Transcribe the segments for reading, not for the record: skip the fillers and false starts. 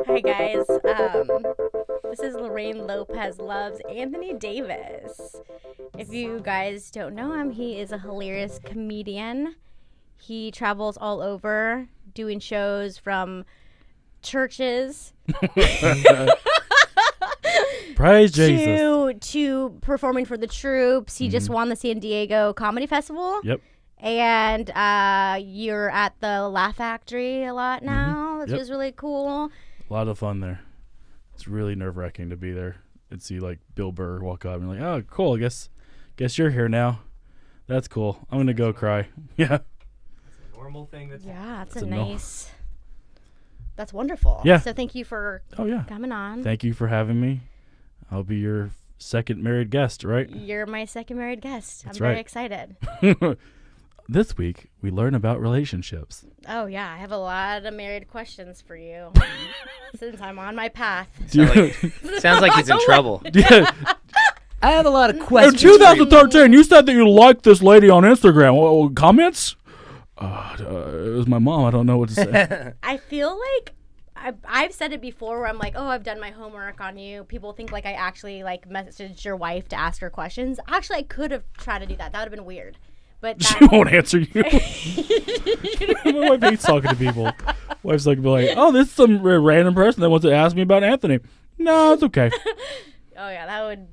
Hi guys, this is Lorraine Lopez loves Anthony Davis. If you guys don't know him, he is a hilarious comedian. He travels all over doing shows from churches Praise Jesus. to performing for the troops. He just won the San Diego Comedy Festival. Yep. And you're at the Laugh Factory a lot now, which is really cool. A lot of fun there. It's really nerve-wracking to be there and see like Bill Burr walk up and you're like, oh, cool. I guess you're here now. That's cool. I'm gonna go cry. Yeah. It's a normal thing that's That's a nice. That's wonderful. Yeah. So thank you for coming on. Thank you for having me. I'll be your second married guest, right? You're my second married guest. That's I'm very right. excited. This week we learn about relationships. Oh yeah, I have a lot of married questions for you since I'm on my path. Sounds like he's in trouble. Yeah. I have a lot of In questions. 2013, you said that you liked this lady on Instagram. Comments? It was my mom. I don't know what to say. I feel like I've said it before where I'm like, oh, I've done my homework on you. People think like I actually like messaged your wife to ask her questions. Actually, I could have tried to do that. That would have been weird. But She won't answer you. My wife hates talking to people. Wife's like, oh, this is some random person that wants to ask me about Anthony. No, it's okay. Oh yeah, that would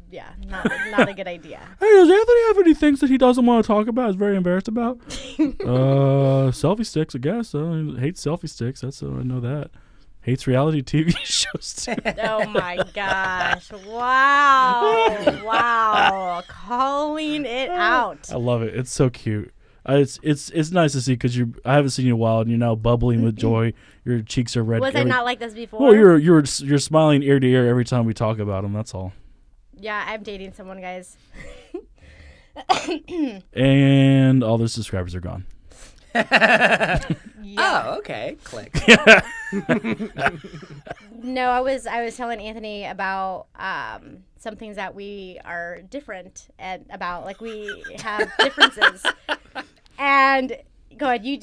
not a good idea. Hey, does Anthony have any things that he doesn't want to talk about? He's very embarrassed about. Selfie sticks, I guess. He hates selfie sticks. I know that. Hates reality TV shows too. Oh my gosh! Wow! Calling it out. I love it. It's so cute. It's nice to see because I haven't seen you in a while and you're now bubbling with joy. Your cheeks are red. Was I not like this before? Well, you're smiling ear to ear every time we talk about him. That's all. Yeah, I'm dating someone, guys. And all their subscribers are gone. Oh, okay. Click. No, I was telling Anthony about some things that we are different and about, like we have differences. And go ahead, you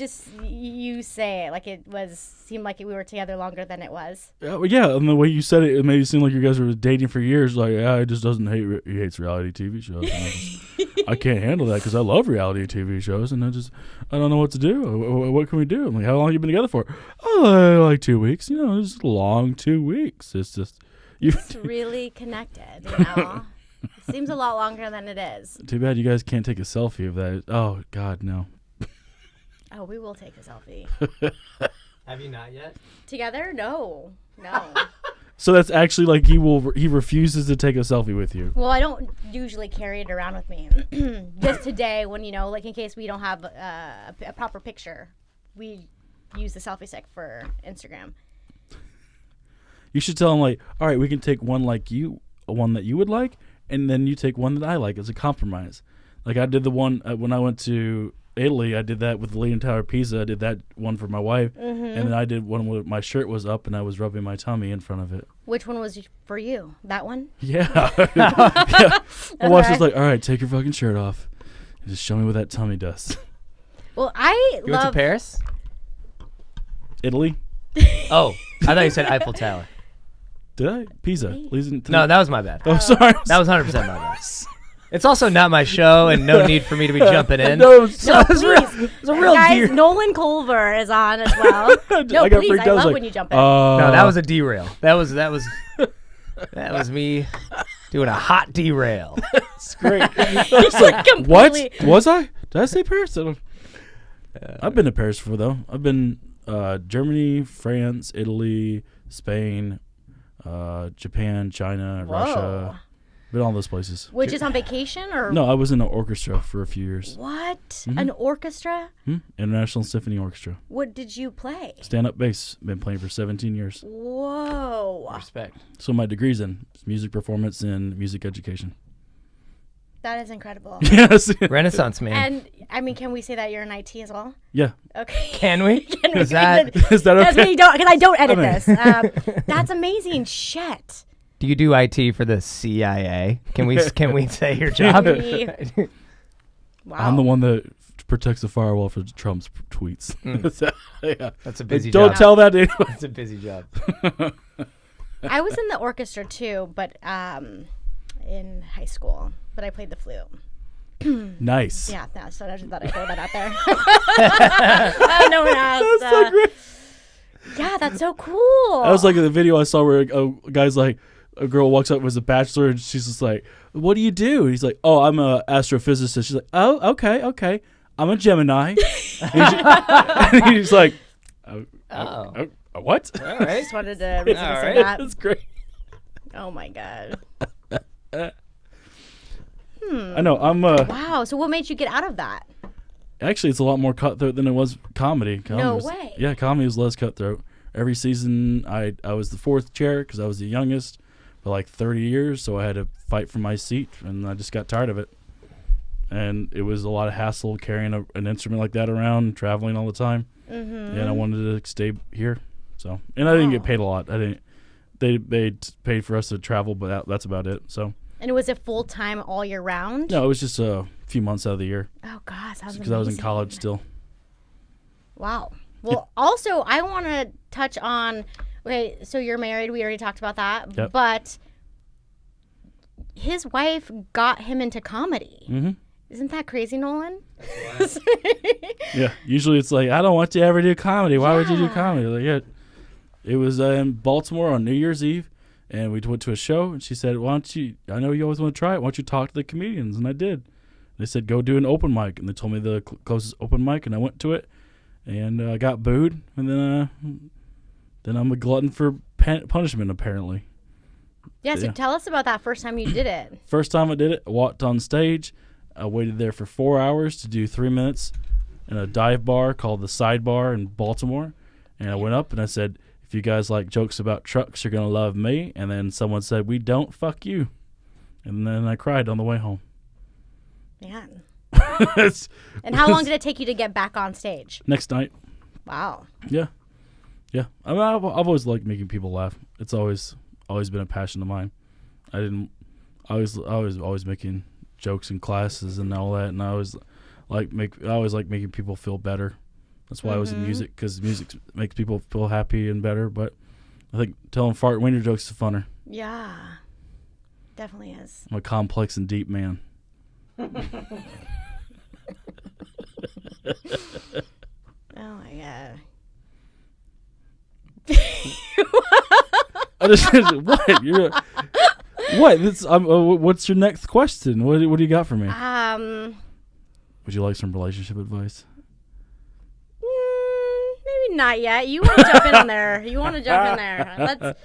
say it like seemed like we were together longer than it was. Yeah, and the way you said it, it made it seem like you guys were dating for years. Like, yeah, he just doesn't he hates reality TV shows. I can't handle that because I love reality TV shows, and I don't know what to do. What can we do? I'm like, how long have you been together for? Oh, like 2 weeks. It's a long 2 weeks. It's just It's really connected. It seems a lot longer than it is. Too bad you guys can't take a selfie of that. Oh God, no. Oh, we will take a selfie. Have you not yet? Together? No. So that's actually like he refuses to take a selfie with you. Well, I don't usually carry it around with me. Just today, when like in case we don't have a proper picture, we use the selfie stick for Instagram. You should tell him like, all right, we can take one like you, one that you would like, and then you take one that I like as a compromise. Like I did the one when I went to Italy. I did that with the Leaning Tower of Pisa. I did that one for my wife, and then I did one where my shirt was up and I was rubbing my tummy in front of it. Which one was for you? That one? Yeah. Yeah. My wife's just like, all right, take your fucking shirt off and just show me what that tummy does. Well, You went to Paris? Italy? Oh, I thought you said Eiffel Tower. Did I? Pisa. No, that was my bad. Oh, sorry. That was 100% my bad. It's also not my show, and no need for me to be jumping in. No, It's a real guys, deer. Nolan Culver is on as well. No, I got please, freaked I out. I was love like, when you jump in. No, that was a derail. That was me doing a hot derail. It's great. I was like, what? Was I? Did I say Paris? I've been to Paris before, though. I've been Germany, France, Italy, Spain, Japan, China, Russia. Been all those places. Which is on vacation or? No, I was in an orchestra for a few years. What? An orchestra? International Symphony Orchestra. What did you play? Stand-up bass. Been playing for 17 years. Whoa. Respect. So my degree's in music performance and music education. That is incredible. Yes. Renaissance man. And I mean, can we say that you're in IT as well? Yeah. Okay. Can we? Is that okay? That's when you don't, because I don't edit this. That's amazing. Shit. Do you do IT for the CIA? Can we say your job? Wow. I'm the one that protects the firewall for Trump's tweets. So, yeah. That's a busy Don't job. tell that to anyone. That's a busy job. I was in the orchestra too, but in high school. But I played the flute. Nice. Yeah, no, so I just thought I'd throw that out there. No one else. That's so great. Yeah, that's so cool. That was like the video I saw where a guy's like, a girl walks up was a bachelor and she's just like, "What do you do?" And he's like, "Oh, I'm a astrophysicist." She's like, "Oh, okay. I'm a Gemini." And he's like, "What?" All right. Just wanted to reason to say right. that. That's great. Oh my god. I know. I'm Wow. So what made you get out of that? actually it's a lot more cutthroat than it was comedy. No was, way. Yeah, comedy was less cutthroat. Every season I was the fourth chair because I was the youngest for like 30 years, so I had to fight for my seat, and I just got tired of it. And it was a lot of hassle carrying an instrument like that around, traveling all the time. Mm-hmm. And I wanted to stay here. So, and I didn't get paid a lot. I didn't. They paid for us to travel, but that's about it. So. And was it full time all year round? No, it was just a few months out of the year Oh gosh, that was because I was in amazing. college still. Wow. Well, also I want to touch on. Okay, so you're married. We already talked about that. Yep. But his wife got him into comedy. Mm-hmm. Isn't that crazy, Nolan? Yeah. Usually it's like, I don't want you to ever do comedy. Why would you do Yeah. comedy? Like, yeah. It was in Baltimore on New Year's Eve, and we went to a show, and she said, "Why don't you? I know you always want to try it. Why don't you talk to the comedians?" And I did. They said, "Go do an open mic," and they told me the closest open mic, and I went to it, and I got booed, and then I'm a glutton for punishment apparently. Yeah, so Yeah. tell us about that first time you did it. First time I did it, I walked on stage. I waited there for 4 hours to do 3 minutes in a dive bar called the Sidebar in Baltimore. And I went up and I said, "If you guys like jokes about trucks, you're going to love me." And then someone said, "We don't, fuck you." And then I cried on the way home. Man. It's- And how long did it take you to get back on stage? Next night. Wow. Yeah. Yeah. I mean, I've always liked making people laugh. It's always been a passion of mine. I was always making jokes in classes and all that, and I always like making people feel better. That's why I was in music, because music makes people feel happy and better. But I think telling fart wiener jokes is funner. Yeah. Definitely is. I'm a complex and deep man. Oh my god. I just what? What? What's your next question? What do you got for me? Would you like some relationship advice? Maybe not yet. You want to jump in on there. You want to jump in there.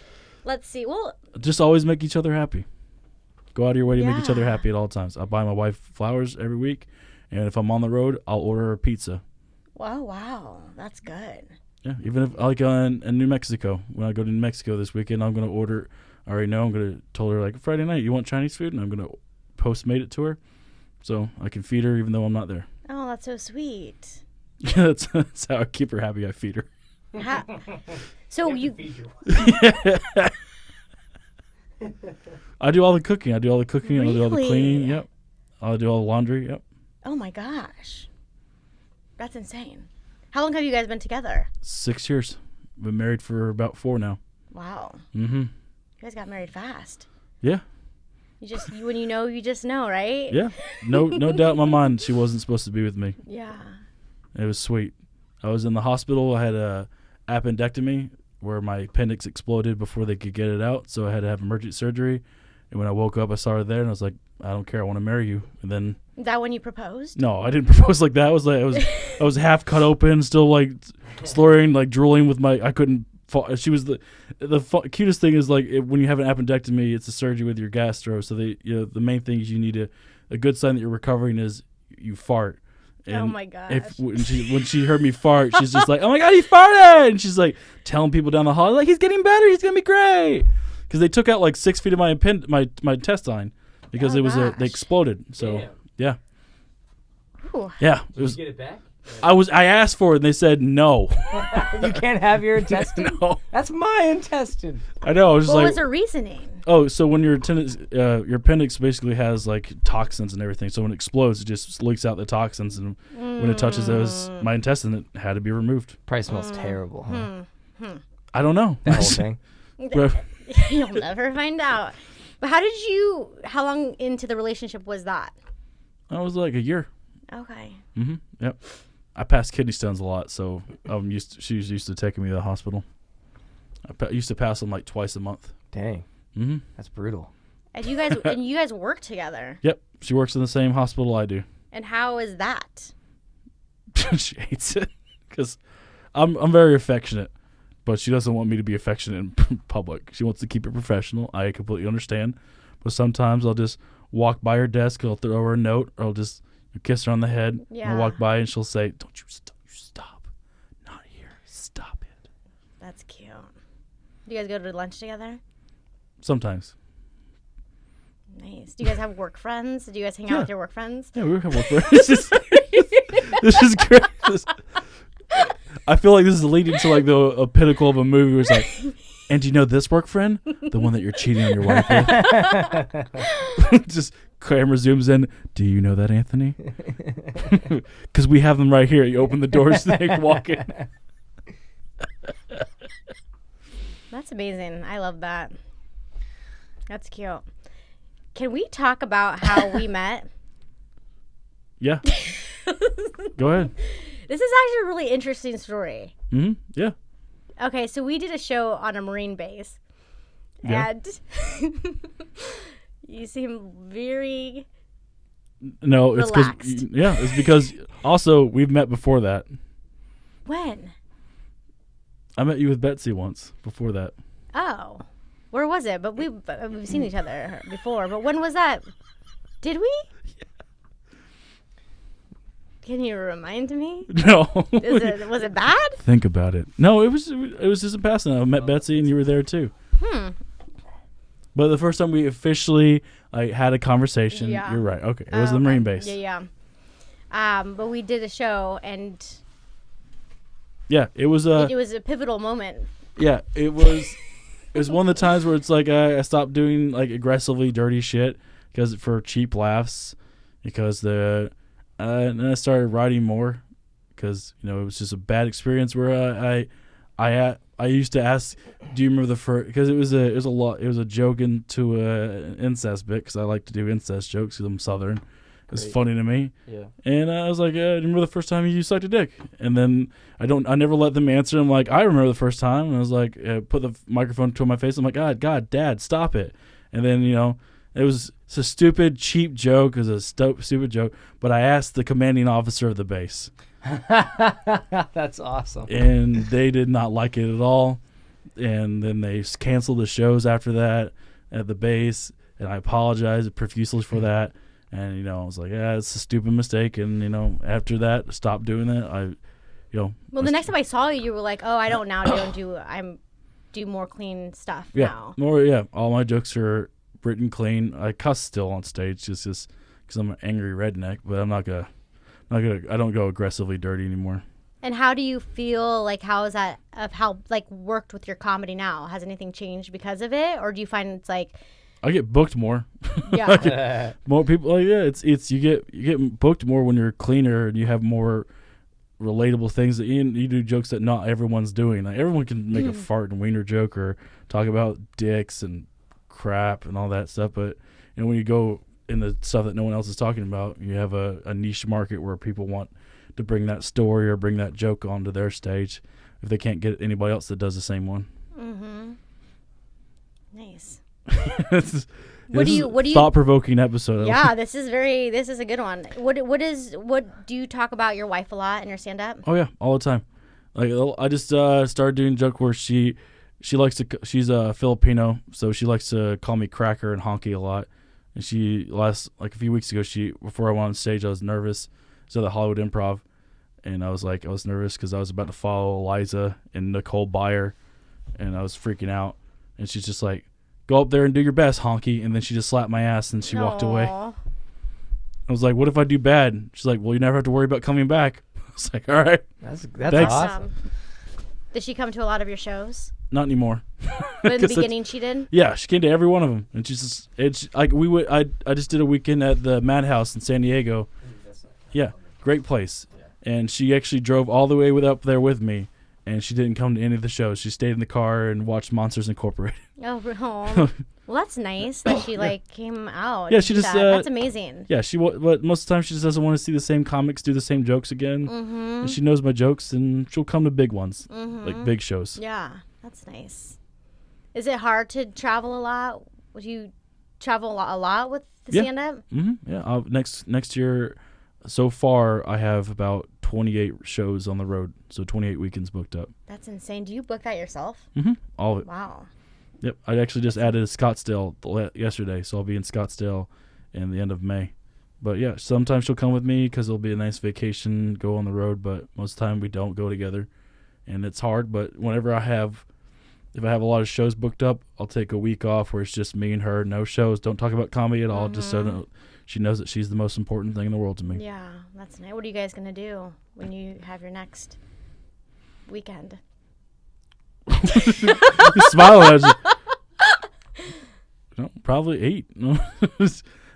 Let's see. Well, Just always make each other happy. Go out of your way to make each other Yeah. happy at all times. I buy my wife flowers every week, and if I'm on the road, I'll order her pizza. wow. That's good. Yeah, even if like in New Mexico, when I go to New Mexico this weekend, I'm gonna order. I already know I'm gonna told her like Friday night, you want Chinese food, and I'm gonna Postmate it to her, so I can feed her even though I'm not there. Oh, that's so sweet. Yeah, that's how I keep her happy. I feed her. So you I do all the cooking. I'll do all the Really? cleaning. Yep. I'll do all the laundry. Yep. Oh my gosh. That's insane. How long have you guys been together? 6 years. Been married for about 4 now. Wow. Mm-hmm. You guys got married fast. Yeah. When you know, you just know, right? Yeah. No doubt in my mind she wasn't supposed to be with me. Yeah. It was sweet. I was in the hospital. I had a appendectomy where my appendix exploded before they could get it out, so I had to have emergency surgery. And when I woke up, I saw her there, and I was like, "I don't care. I want to marry you." And then Is that when you proposed? no, I didn't propose like that. I was half cut open, still like slurring, like drooling with my. I couldn't. She was the cutest thing is like when you have an appendectomy, it's a surgery with your gastro. So the main thing is you need a good sign that you're recovering is you fart. And oh my gosh. when she heard me fart, she's just like, "Oh my god, he farted!" And she's like telling people down the hall, like, "He's getting better. He's gonna be great." Because they took out like 6 feet of my intestine because Oh it was they gosh. exploded. So Damn. yeah, Ooh. yeah, it Did was. you get it back? I asked for it, and they said no. You can't have your intestine. No. That's my intestine. I know. I was just What like, was her reasoning? oh, so when your appendix basically has like toxins and everything. So when it explodes, it just leaks out the toxins, and when it touches my intestine, it had to be removed. Probably smells terrible. Huh? I don't know. That whole thing. But You'll never find out. But how long into the relationship was that? I was like a year. Okay. Yep. I passed kidney stones a lot, so she was used to taking me to the hospital. I used to pass them like twice a month. Dang. Mm-hmm. That's brutal. And you guys work together. Yep. She works in the same hospital I do. And how is that? She hates it because I'm very affectionate, but she doesn't want me to be affectionate in public. She wants to keep it professional. I completely understand, but sometimes I'll just walk by her desk. I'll throw her a note, or I'll just kiss her on the head. Yeah. I'll walk by and she'll say, "Don't you stop, not here, stop it." That's cute. Do you guys go to lunch together? Sometimes. Nice. Do you guys have work friends? Do you guys hang out with your work friends? Yeah, we have work friends. This is great. I feel like this is leading to like a pinnacle of a movie where it's like, and do you know this work friend? The one that you're cheating on your wife with? Just camera zooms in. Do you know that, Anthony? Because we have them right here. You open the doors, they walk in. That's amazing. I love that. That's cute. Can we talk about how we met? Yeah. Go ahead. This is actually a really interesting story. Mm-hmm. Yeah. Okay, so we did a show on a Marine base. Yeah. And you seem very No, it's relaxed. it's because also we've met before that. When? I met you with Betsy once before that. Oh. Where was it? But we've seen each other before. But when was that? Did we? Yeah. Can you remind me? No. Was it bad? Think about it. No, it was just in passing. I met Betsy and you were there too. But the first time we officially had a conversation, Yeah. you're right. Okay, it was the Marine base. Yeah. But we did a show, and Yeah, it was it was a pivotal moment. Yeah, it was. It was one of the times where it's like I stopped doing like aggressively dirty shit because for cheap laughs, because and then I started writing more because it was just a bad experience where I used to ask, do you remember the first? Because it was a joke into an incest bit because I like to do incest jokes because I'm Southern. It's funny to me. Yeah. And I was like, do you remember the first time you sucked a dick? And then I never let them answer. I'm like, I remember the first time. And I was like, put the microphone to my face. I'm like, God, Dad, stop it. And then, it's a stupid, cheap joke. It was a stupid joke. But I asked the commanding officer of the base. That's awesome. And they did not like it at all. And then they canceled the shows after that at the base. And I apologized profusely for that. And, I was like, yeah, it's a stupid mistake. And, after that, I stopped doing that. Well, the next time I saw you, you were like, oh, I don't do more clean stuff now. All my jokes are written clean. I cuss still on stage just because I'm an angry redneck, but I don't go aggressively dirty anymore. And how do you feel like how worked with your comedy now? Has anything changed because of it? Or do you find it's like, I get booked more. yeah, more people. It's you get booked more when you're cleaner and you have more relatable things that you do jokes that not everyone's doing. Like everyone can make a fart and wiener joke or talk about dicks and crap and all that stuff. But when you go in the stuff that no one else is talking about, you have a niche market where people want to bring that story or bring that joke onto their stage if they can't get anybody else that does the same one. Mm-hmm. Nice. What do you thought-provoking episode. Yeah, this is a good one. What do you talk about your wife a lot in your stand-up? Oh yeah, all the time. Like I just started doing a joke where she likes to, she's a Filipino, so she likes to call me cracker and honky a lot. And a few weeks ago, before I went on stage, I was nervous. So the Hollywood Improv, and I was nervous because I was about to follow Eliza and Nicole Byer, and I was freaking out. And she's just like, go up there and do your best, honky. And then she just slapped my ass and she walked away. I was like, what if I do bad? She's like, well, you never have to worry about coming back. I was like, all right. That's Thanks. awesome. Did she come to a lot of your shows? Not anymore. But in the 'Cause beginning, she did. Yeah, she came to every one of them, and she's just, it's like I just did a weekend at the Madhouse in San Diego. Yeah, great place. And she actually drove all the way up there with me, and she didn't come to any of the shows. She stayed in the car and watched Monsters Incorporated. Oh, well, that's nice that she came out. Yeah, she just that's amazing. Yeah, but most of the time she just doesn't want to see the same comics do the same jokes again. Mm-hmm. And she knows my jokes, and she'll come to big ones, like big shows. Yeah, that's nice. Is it hard to travel a lot? Would you travel a lot with the stand-up? Mm-hmm. Yeah, next year, so far I have about 28 shows on the road, so 28 weekends booked up. That's insane. Do you book that yourself? Mm-hmm. All of it. Wow. Yep, I actually just added Scottsdale yesterday, so I'll be in Scottsdale in the end of May. But yeah, sometimes she'll come with me because it'll be a nice vacation, go on the road, but most of the time we don't go together. And it's hard, but whenever if I have a lot of shows booked up, I'll take a week off where it's just me and her, no shows, don't talk about comedy at all, just so she knows that she's the most important thing in the world to me. Yeah, that's nice. What are you guys going to do when you have your next weekend? You smile at us. No, probably 8. No,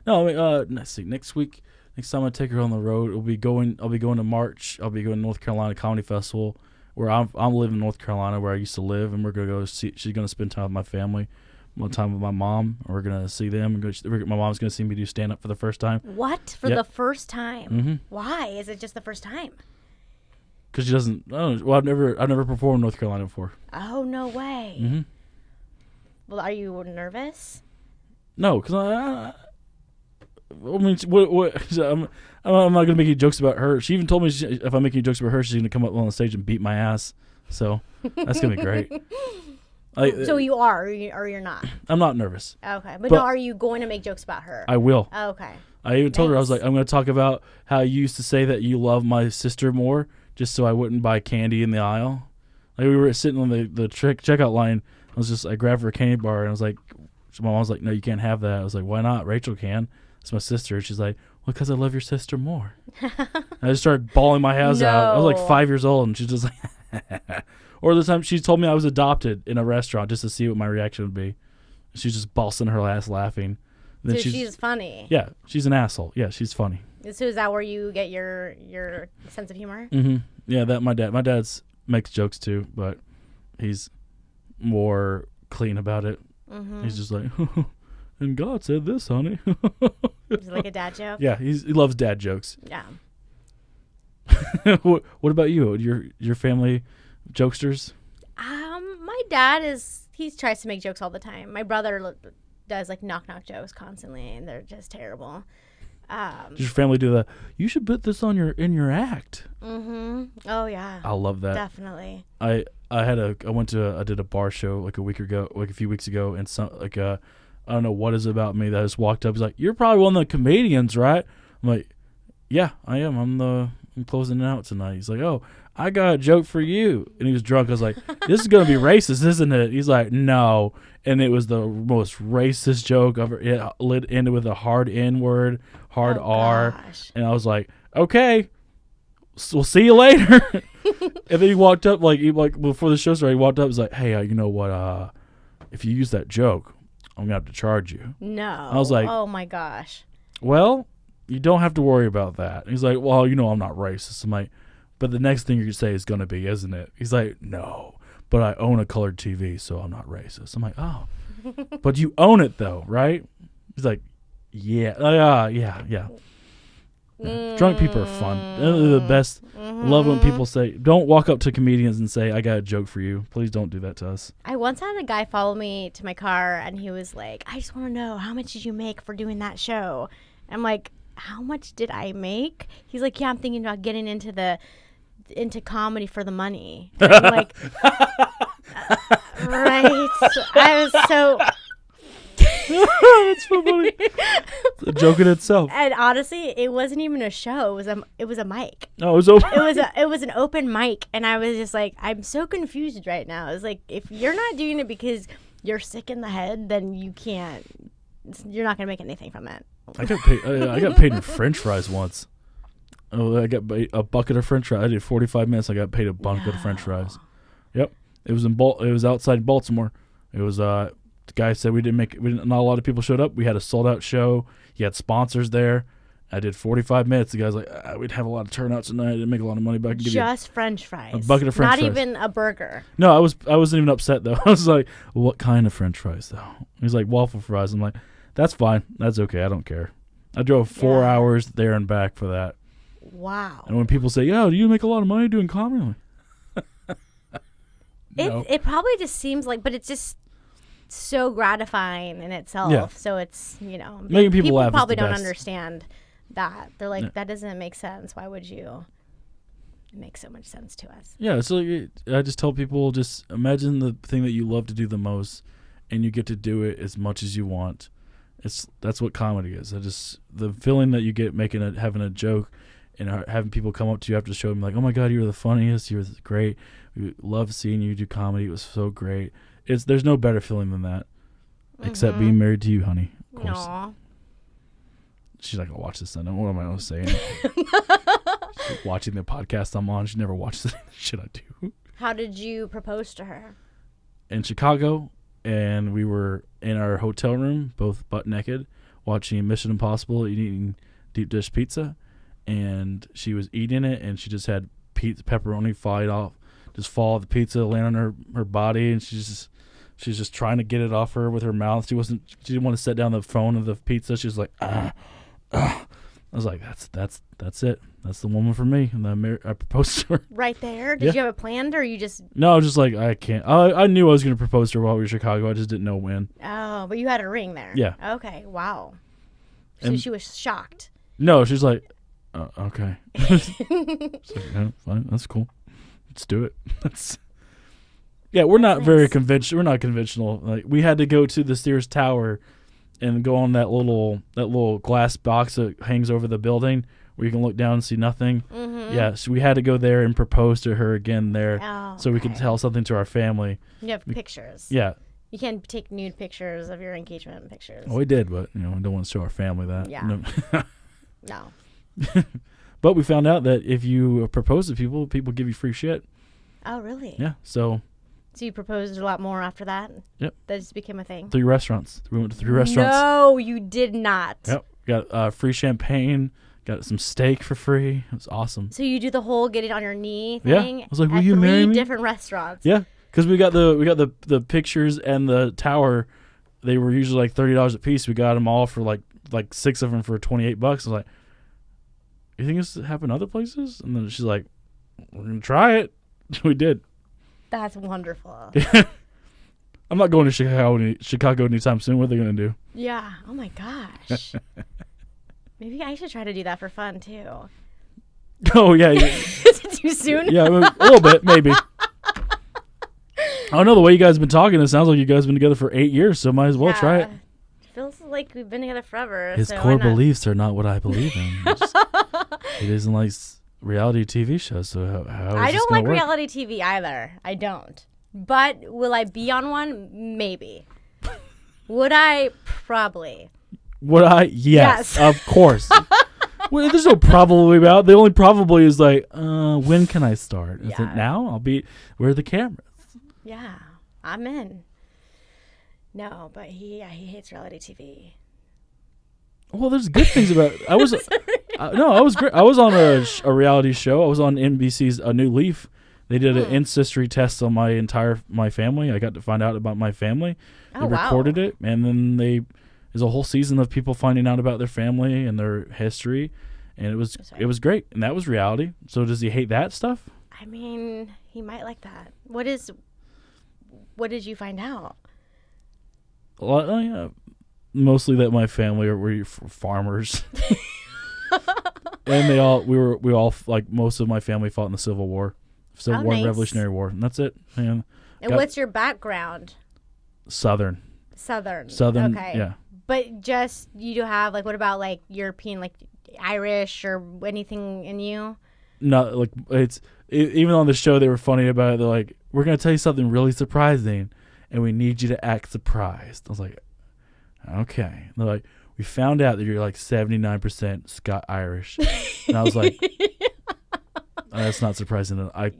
I mean, let's see. Next time I take her on the road, I'll be going to March. I'll be going to North Carolina Comedy Festival, where I'm living in North Carolina, where I used to live, and we're gonna go see. She's gonna spend time with my family, one time with my mom. And we're gonna see them. My mom's gonna see me do stand up for the first time. What? For the first time? Mm-hmm. Why? Is it just the first time? Because she doesn't. I don't know, well, I've never performed in North Carolina before. Oh, no way. Mm-hmm. Well, are you nervous? No, because I mean, I'm not gonna make any jokes about her. She even told me if I make any jokes about her, she's gonna come up on the stage and beat my ass. So that's gonna be great. So you are, or you're not? I'm not nervous. Okay, but no, are you going to make jokes about her? I will. Okay. I even told her, I was like, I'm going to talk about how you used to say that you love my sister more, just so I wouldn't buy candy in the aisle. Like, we were sitting on the checkout line. I grabbed her a candy bar, and I was like, my mom was like, no, you can't have that. I was like, why not? Rachel can. It's my sister. She's like, well, because I love your sister more. I just started bawling my eyes out. I was like 5 years old, and she's just like, or the time she told me I was adopted in a restaurant just to see what my reaction would be. She's just busting her ass laughing. Then so she's funny. Yeah, she's an asshole. Yeah, she's funny. So is that where you get your sense of humor? Mm-hmm. Yeah, that my dad's makes jokes too, but he's more clean about it. Mm-hmm. He's just like, and God said this, honey. Is it like a dad joke? Yeah, he loves dad jokes. Yeah. What about you? Your family jokesters? My dad he tries to make jokes all the time. My brother does like knock jokes constantly, and they're just terrible. Does your family do that? You should put this in your act. Mm-hmm. Oh yeah. I love that. Definitely. I did a bar show like a few weeks ago, and I don't know what is about me that just walked up. He's like, "You're probably one of the comedians, right?" I'm like, "Yeah, I am. I'm closing it out tonight." He's like, "Oh, I got a joke for you." And he was drunk. I was like, "This is going to be racist, isn't it?" He's like, "No." And it was the most racist joke ever. It ended with a hard N word, hard R. Gosh. And I was like, "Okay, we'll see you later." And then he walked up, like before the show started, he walked up and was like, "Hey, you know what? If you use that joke, I'm going to have to charge you." No. I was like, oh my gosh. "Well, you don't have to worry about that." And he's like, "Well, I'm not racist." I'm like, "But the next thing you say is going to be, isn't it?" He's like, "No, but I own a colored TV, so I'm not racist." I'm like, "Oh, but you own it though, right?" He's like, "Yeah, yeah. Drunk people are fun. They're the best. Mm-hmm. Love when people say, don't walk up to comedians and say, I got a joke for you. Please don't do that to us." I once had a guy follow me to my car, and he was like, "I just want to know, how much did you make for doing that show?" I'm like, "How much did I make?" He's like, "Yeah, I'm thinking about getting into comedy for the money." And I'm like, right. I was so... That's so funny. It's a joke in itself. And honestly, it wasn't even a show. It was a mic. Oh, it was open. It was an open mic, and I was just like, I'm so confused right now. It's like, if you're not doing it because you're sick in the head, then you can't. You're not gonna make anything from it. I got paid in French fries once. Oh, I got a bucket of French fries. I did 45 minutes. I got paid a bucket of French fries. Yep, it was It was outside Baltimore. It was the guy said we didn't. Not a lot of people showed up. We had a sold out show. He had sponsors there. I did 45 minutes. The guy's like, we'd have a lot of turnouts tonight. I didn't make a lot of money, but I can give just French fries. A bucket of French fries. Not even a burger. No, I wasn't even upset though. I was like, what kind of French fries though? He's like, waffle fries. I'm like, that's fine. That's okay. I don't care. I drove 4 hours there and back for that. Wow. And when people say, "Yeah, do you make a lot of money doing comedy?" I'm like, no. It probably just seems like, but it's just so gratifying in itself. Yeah. So it's, Making people laugh is probably the don't best. understand that. They're like, that doesn't make sense. Why would you? It makes so much sense to us. Yeah, so I just tell people, just imagine the thing that you love to do the most, and you get to do it as much as you want. That's what comedy is. The feeling that you get having a joke, and having people come up to you after the show and be like, "Oh my God, you were the funniest. You were great. We love seeing you do comedy. It was so great." There's no better feeling than that, except being married to you, honey. Of course. Aww. She's not gonna watch this. Then what am I gonna say? She's watching the podcast I'm on. She never watches the shit I do. How did you propose to her? In Chicago, and we were in our hotel room, both butt naked, watching Mission Impossible, eating deep dish pizza, and she was eating it, and she just had pepperoni fall off the pizza, land on her body, and she's just trying to get it off her with her mouth. She didn't want to set down the phone of the pizza. She was like, I was like, that's it. That's the woman for me. And I proposed to her. Right there? Did you have it planned, or you just... No, I was just like, I can't. I knew I was going to propose to her while we were in Chicago. I just didn't know when. Oh, but you had a ring there. Yeah. Okay, wow. So And she was shocked. No, she's like, okay. She's like, yeah, fine. That's cool. Let's do it. We're not very conventional. We're not conventional. Like, we had to go to the Sears Tower and go on that little glass box that hangs over the building where you can look down and see nothing. Mm-hmm. Yeah, so we had to go there and propose to her again there, so we could tell something to our family. You have pictures. Yeah. You can't take nude pictures of your engagement pictures. Well, we did, but we don't want to show our family that. Yeah. No. But we found out that if you propose to people give you free shit. Oh, really? Yeah. So you proposed a lot more after that? Yep. That just became a thing? 3 restaurants. We went to 3 restaurants. No, you did not. Yep. Got free champagne. Got some steak for free. It was awesome. So you do the whole get it on your knee thing? Yeah. I was like, will you marry me? 3 different restaurants. Yeah. Because we got the pictures and the tower. They were usually like $30 a piece. We got them all for like 6 of them for $28. I was like, you think this happen other places? And then she's like, we're going to try it. We did. That's wonderful. I'm not going to Chicago anytime soon. What are they going to do? Yeah. Oh, my gosh. Maybe I should try to do that for fun, too. Oh, yeah. Is it too soon? Yeah, a little bit, maybe. I don't know. The way you guys have been talking, it sounds like you guys have been together for 8 years, so might as well try it. Feels like we've been together forever. His core beliefs are not what I believe in. He doesn't like reality TV shows, so how I is this don't gonna like work? reality TV either. I don't. But will I be on one? Maybe. Would I? Probably. Would I? Yes. Of course. Well, there's no probably about. The only probably is like, when can I start? Is it now? Where are the cameras? Yeah, I'm in. No, but he hates reality TV. Well, there's good things about it. I was great. I was on a reality show. I was on NBC's A New Leaf. They did an ancestry test on my family. I got to find out about my family. They recorded it, and then there's a whole season of people finding out about their family and their history, and it was great. And that was reality. So does he hate that stuff? I mean, he might like that. What did you find out? Well, yeah, mostly that my family were farmers, and we all like most of my family fought in the Civil War, and Revolutionary War, and that's it. And what's your background? Southern. Okay. Yeah. But just you do have what about European, Irish or anything in you? No, even on the show they were funny about it. They're like, we're gonna tell you something really surprising, and we need you to act surprised. I was like, okay. They're like, we found out that you're like 79% Irish. And I was like, that's not surprising. I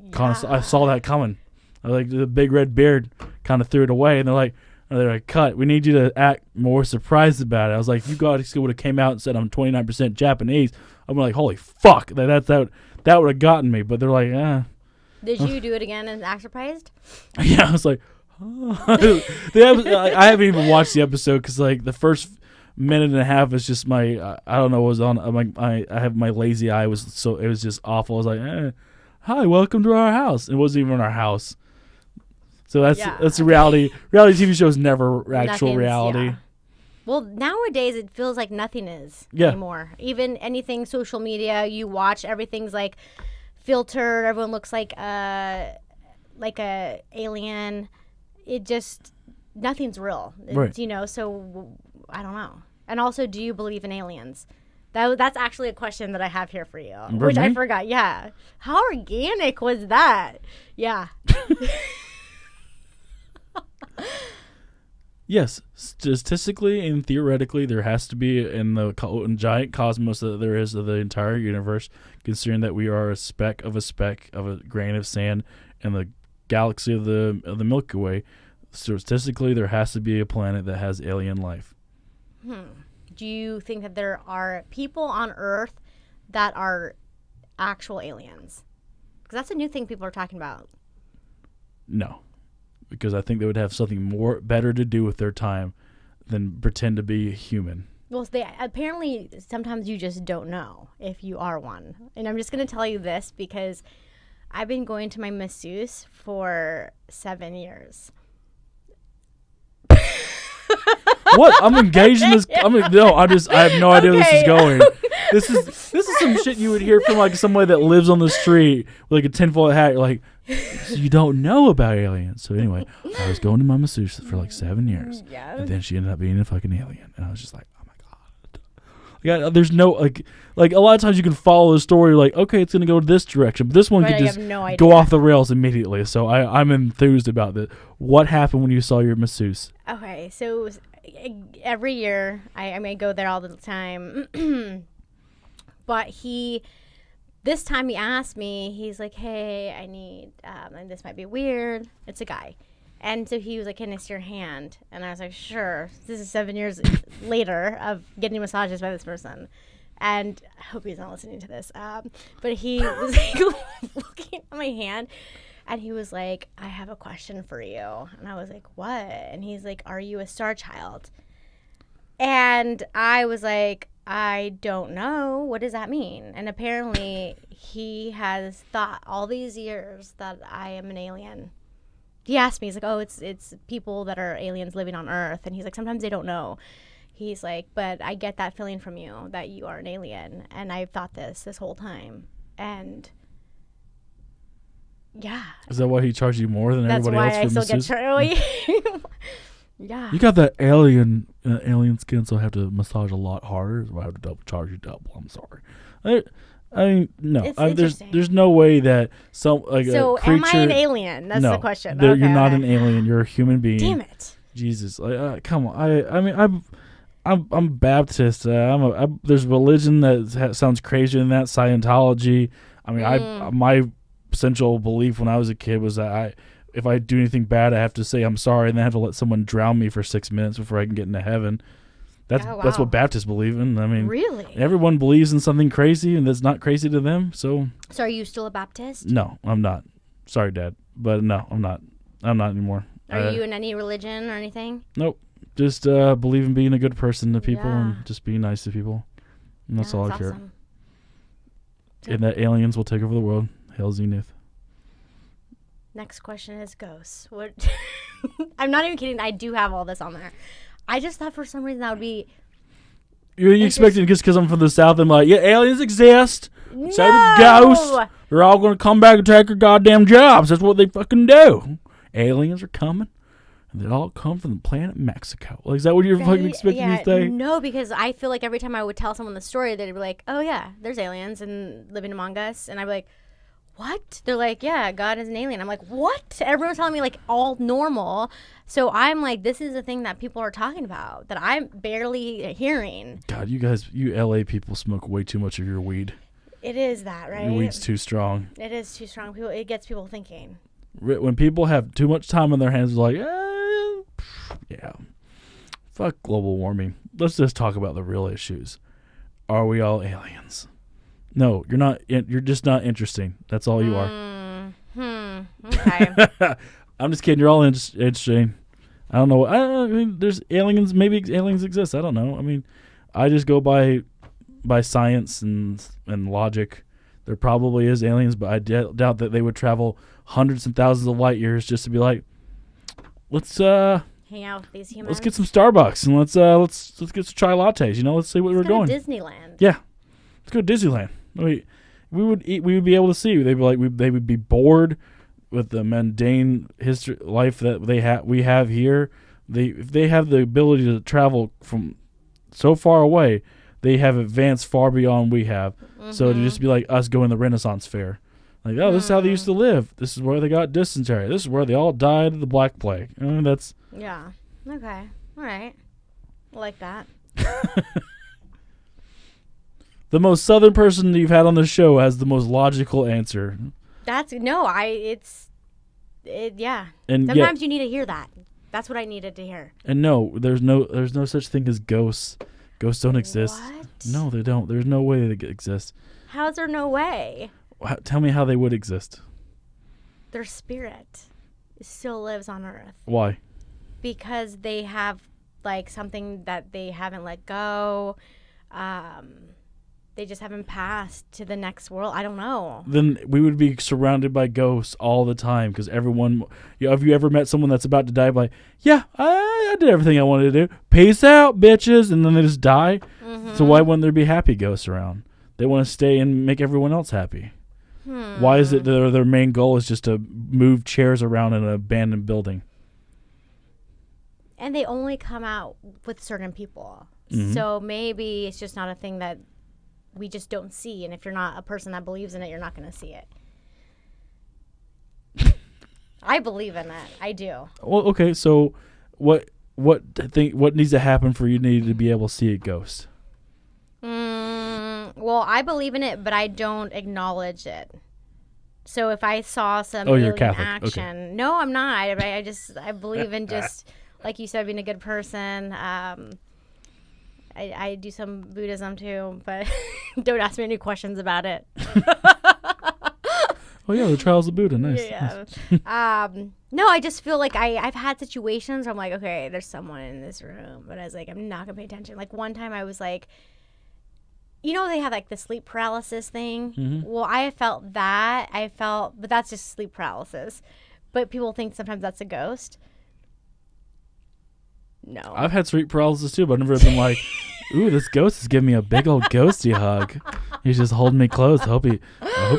saw that coming. I was like, the big red beard kind of threw it away. And they're like, cut. We need you to act more surprised about it. I was like, you guys would have came out and said I'm 29% Japanese. I'm like, holy fuck. That would have gotten me. But they're like, Did you do it again and act surprised? Yeah, I was like, oh. I haven't even watched the episode because like the first minute and a half is just my I don't know what was on. I have my lazy eye it was just awful. I was like, hi, welcome to our house. It wasn't even our house. So that's the reality. Reality TV shows never actual reality. Yeah. Well, nowadays it feels like nothing is anymore. Even anything social media you watch, everything's like filtered. Everyone looks like a alien. It just nothing's real. Right. So I don't know. And also, do you believe in aliens? That's actually a question that I have here for you, which I forgot. Yeah. How organic was that? Yeah. Yes, statistically and theoretically, there has to be in the giant cosmos that there is of the entire universe, considering that we are a speck of a grain of sand in the galaxy of the Milky Way. Statistically, there has to be a planet that has alien life. Do you think that there are people on Earth that are actual aliens? Because that's a new thing people are talking about. No. Because I think they would have something better to do with their time than pretend to be human. Well, apparently sometimes you just don't know if you are one. And I'm just going to tell you this because I've been going to my masseuse for 7 years. What? I'm engaged in this. I have no idea where this is going. This is some shit you would hear from like somebody that lives on the street with like a tinfoil hat. You're like, so you don't know about aliens. So anyway, I was going to my masseuse for like 7 years. Yeah. And then she ended up being a fucking alien. And I was just like, oh my God. Yeah, there's no like a lot of times you can follow the story like, okay, it's gonna go this direction. But this one could just go off the rails immediately. So I'm enthused about that. What happened when you saw your masseuse? Okay, so every year I go there all the time. But this time he asked me, he's like, hey, I need, and this might be weird. It's a guy. And so he was like, can I see your hand? And I was like, sure. This is 7 years later of getting massages by this person. And I hope he's not listening to this. But he was like looking at my hand. And he was like, I have a question for you. And I was like, what? And he's like, are you a star child? And I was like, I don't know. What does that mean? And apparently he has thought all these years that I am an alien. He asked me, he's like, oh, it's people that are aliens living on Earth. And he's like, sometimes they don't know. He's like, but I get that feeling from you that you are an alien. And I've thought this whole time. And yeah. Is that why he charged you more than everybody else for masseuse? That's why I still get Yeah. You got that alien skin, so I have to massage a lot harder. So I have to charge you double. I'm sorry. I mean, no. There's no way that a creature. Am I an alien? That's the question. You're not an alien. You're a human being. Damn it. Jesus, come on. I mean, I'm Baptist. There's religion that sounds crazier than that. Scientology. I mean, my essential belief when I was a kid was that if I do anything bad, I have to say I'm sorry, and then I have to let someone drown me for 6 minutes before I can get into heaven. That's what Baptists believe in. I mean, really, everyone believes in something crazy, and that's not crazy to them. So are you still a Baptist? No, I'm not. Sorry, Dad, but no, I'm not. I'm not anymore. Are you in any religion or anything? Nope. Just believe in being a good person to people and just being nice to people. And that's all I care. Awesome. And that aliens will take over the world. Hail Zenith. Next question is ghosts. What? I'm not even kidding. I do have all this on there. I just thought for some reason that would be. You expecting just because I'm from the South, I'm like, yeah, aliens exist. No! So do ghosts. They're all going to come back and take their goddamn jobs. That's what they fucking do. Aliens are coming. And they all come from the planet Mexico. Like, is that what you're fucking expecting me to say? No, because I feel like every time I would tell someone the story, they'd be like, oh, yeah, there's aliens and living among us. And I'd be like, what? They're like, yeah, God is an alien. I'm like, what? Everyone's telling me like all normal. So I'm like, this is a thing that people are talking about that I'm barely hearing. God, you LA people smoke way too much of your weed. It is that, right? Your weed's too strong. It is too strong. It gets people thinking. When people have too much time on their hands, they're like, yeah, fuck global warming. Let's just talk about the real issues. Are we all aliens? No, you're not. You're just not interesting. That's all you are. Okay. I'm just kidding. You're all interesting. I don't know. I mean, there's aliens. Maybe aliens exist. I don't know. I mean, I just go by science and logic. There probably is aliens, but I doubt that they would travel hundreds and thousands of light years just to be like, let's hang out with these humans. Let's get some Starbucks and let's get some chai lattes. Let's see where we're going. Disneyland. Yeah, let's go to Disneyland. We would be able to see. They'd be like they would be bored with the mundane history life that we have here. If they have the ability to travel from so far away, they have advanced far beyond we have. Mm-hmm. So to just be like us going to the Renaissance Fair, like, oh, this is how they used to live. This is where they got dysentery. This is where they all died of the Black Plague. That's yeah. Okay. All right. I like that. The most Southern person that you've had on the show has the most logical answer. Yeah. And sometimes you need to hear that. That's what I needed to hear. And no, there's no such thing as ghosts. Ghosts don't exist. What? No, they don't. There's no way they exist. How is there no way? Tell me how they would exist. Their spirit still lives on Earth. Why? Because they have like something that they haven't let go. They just haven't passed to the next world. I don't know. Then we would be surrounded by ghosts all the time because everyone. Have you ever met someone that's about to die? Like, yeah, I did everything I wanted to do. Peace out, bitches, and then they just die. Mm-hmm. So why wouldn't there be happy ghosts around? They want to stay and make everyone else happy. Why is it their main goal is just to move chairs around in an abandoned building? And they only come out with certain people. Mm-hmm. So maybe it's just not a thing that we just don't see. And if you're not a person that believes in it, you're not going to see it. I believe in it. I do. Well, okay. So what needs to happen for you to be able to see a ghost? Well, I believe in it, but I don't acknowledge it. So if I saw some you're alien Catholic. action, Okay. No, I'm not. I believe in just like you said, being a good person. I do some Buddhism too, but don't ask me any questions about it. Oh yeah, the Trials of Buddha, nice. Yeah. Nice. No, I just feel like I've had situations where I'm like, okay, there's someone in this room, but I was like, I'm not gonna pay attention. Like one time I was like, they have like the sleep paralysis thing. Mm-hmm. Well, I felt that. But that's just sleep paralysis. But people think sometimes that's a ghost. No. I've had sleep paralysis too, but I've never been like, ooh, this ghost is giving me a big old ghosty hug. He's just holding me close. I hope he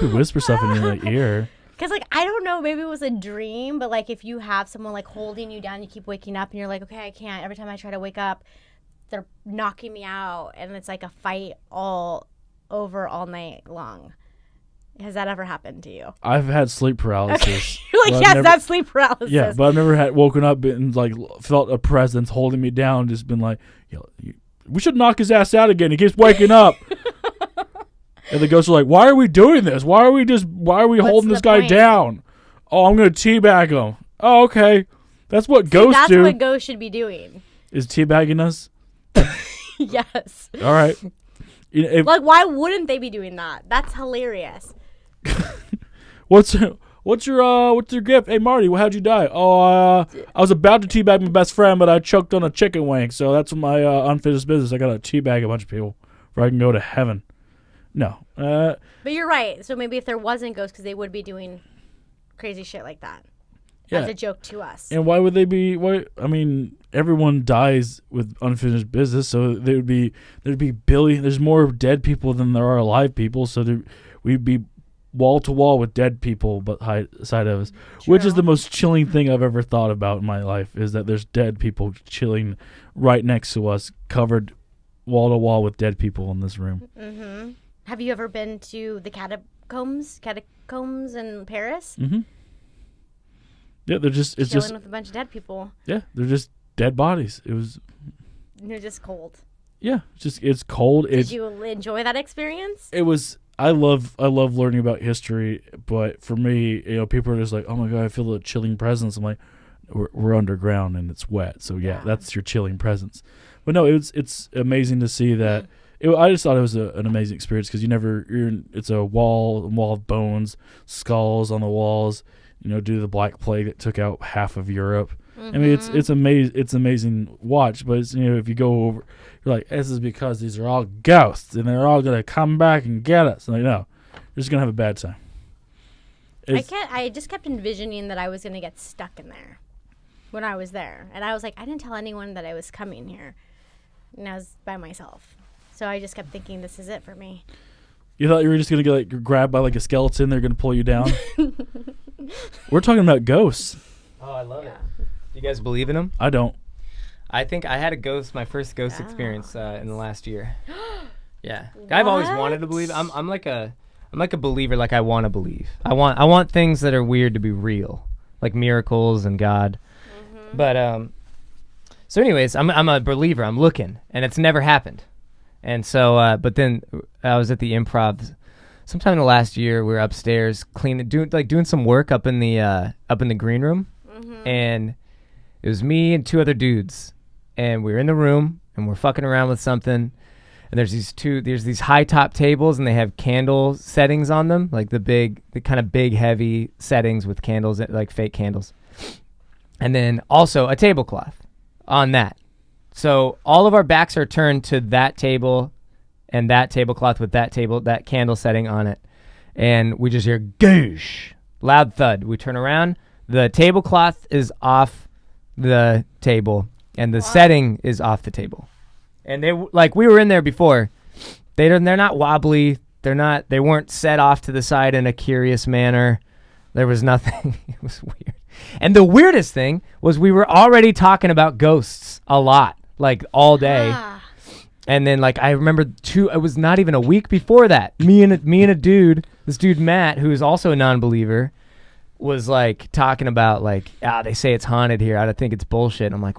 whispers something in my ear. Because, like, I don't know, maybe it was a dream, but, like, if you have someone, like, holding you down, you keep waking up, and you're like, okay, I can't. Every time I try to wake up, they're knocking me out, and it's like a fight all night long. Has that ever happened to you? I've had sleep paralysis. Okay. You're like, yes, that's sleep paralysis. Yeah, but I've never woken up and, like, felt a presence holding me down, just been like, we should knock his ass out again. He keeps waking up. And the ghosts are like, why are we doing this? Why are we holding this guy down? Oh, I'm going to teabag him. Oh, okay. That's what ghosts do. That's what ghosts should be doing. Is teabagging us? Yes. All right. Like, why wouldn't they be doing that? That's hilarious. What's your gift? Hey, Marty, how'd you die? Oh, I was about to teabag my best friend, but I choked on a chicken wing, so that's my unfinished business. I got to teabag a bunch of people before I can go to heaven. No. But you're right. So maybe if there wasn't ghosts, because they would be doing crazy shit like that. Yeah. As a joke to us. And why would they be? I mean, everyone dies with unfinished business, so there'd be billion. There's more dead people than there are alive people, so we'd be wall to wall with dead people beside of us. True. Which is the most chilling thing I've ever thought about in my life, is that there's dead people chilling right next to us, covered wall to wall with dead people in this room. Mm-hmm. Have you ever been to the catacombs in Paris. Mm-hmm. Yeah, it's Chilling just with a bunch of dead people. yeah, they're just dead bodies. It was They're just cold. yeah, it's cold. Did you enjoy that experience? It was. I love learning about history, but for me, people are just like, oh my god, I feel a chilling presence. I'm like, we're underground and it's wet, so yeah, that's your chilling presence. But no, it's amazing to see that. I just thought it was an amazing experience because it's a wall of bones, skulls on the walls. Due to the Black Plague that took out half of Europe. Mm-hmm. I mean, it's amazing watch, but it's, if you go over, you're like, this is because these are all ghosts and they're all gonna come back and get us. Like, no, you're just gonna have a bad time. I just kept envisioning that I was gonna get stuck in there when I was there, and I was like, I didn't tell anyone that I was coming here, and I was by myself, so I just kept thinking, this is it for me. You thought you were just gonna get grabbed by like a skeleton? They're gonna pull you down. We're talking about ghosts. Oh, I love it. Do you guys believe in them? I don't. I think I had my first ghost experience in the last year. Yeah, I've always wanted to believe. I'm like a believer. Like I want to believe. I want things that are weird to be real, like miracles and God. Mm-hmm. But so anyways, I'm a believer. I'm looking, and it's never happened. And so, but then I was at the Improv sometime in the last year. We were upstairs doing some work up in the green room, and it was me and two other dudes, and we were in the room and we're fucking around with something. And there's these high top tables, and they have candle settings on them, like the kind of big heavy settings with candles, like fake candles, and then also a tablecloth on that. So all of our backs are turned to that table and that tablecloth with that candle setting on it. And we just hear goosh, loud thud. We turn around. The tablecloth is off the table and the setting is off the table. And we were in there before. They're not wobbly. They weren't set off to the side in a curious manner. There was nothing. It was weird. And the weirdest thing was we were already talking about ghosts a lot. Like all day. And then I remember it was not even a week before that. Me and a dude, this dude Matt, who is also a non-believer, was talking about they say it's haunted here. I think it's bullshit. I'm like,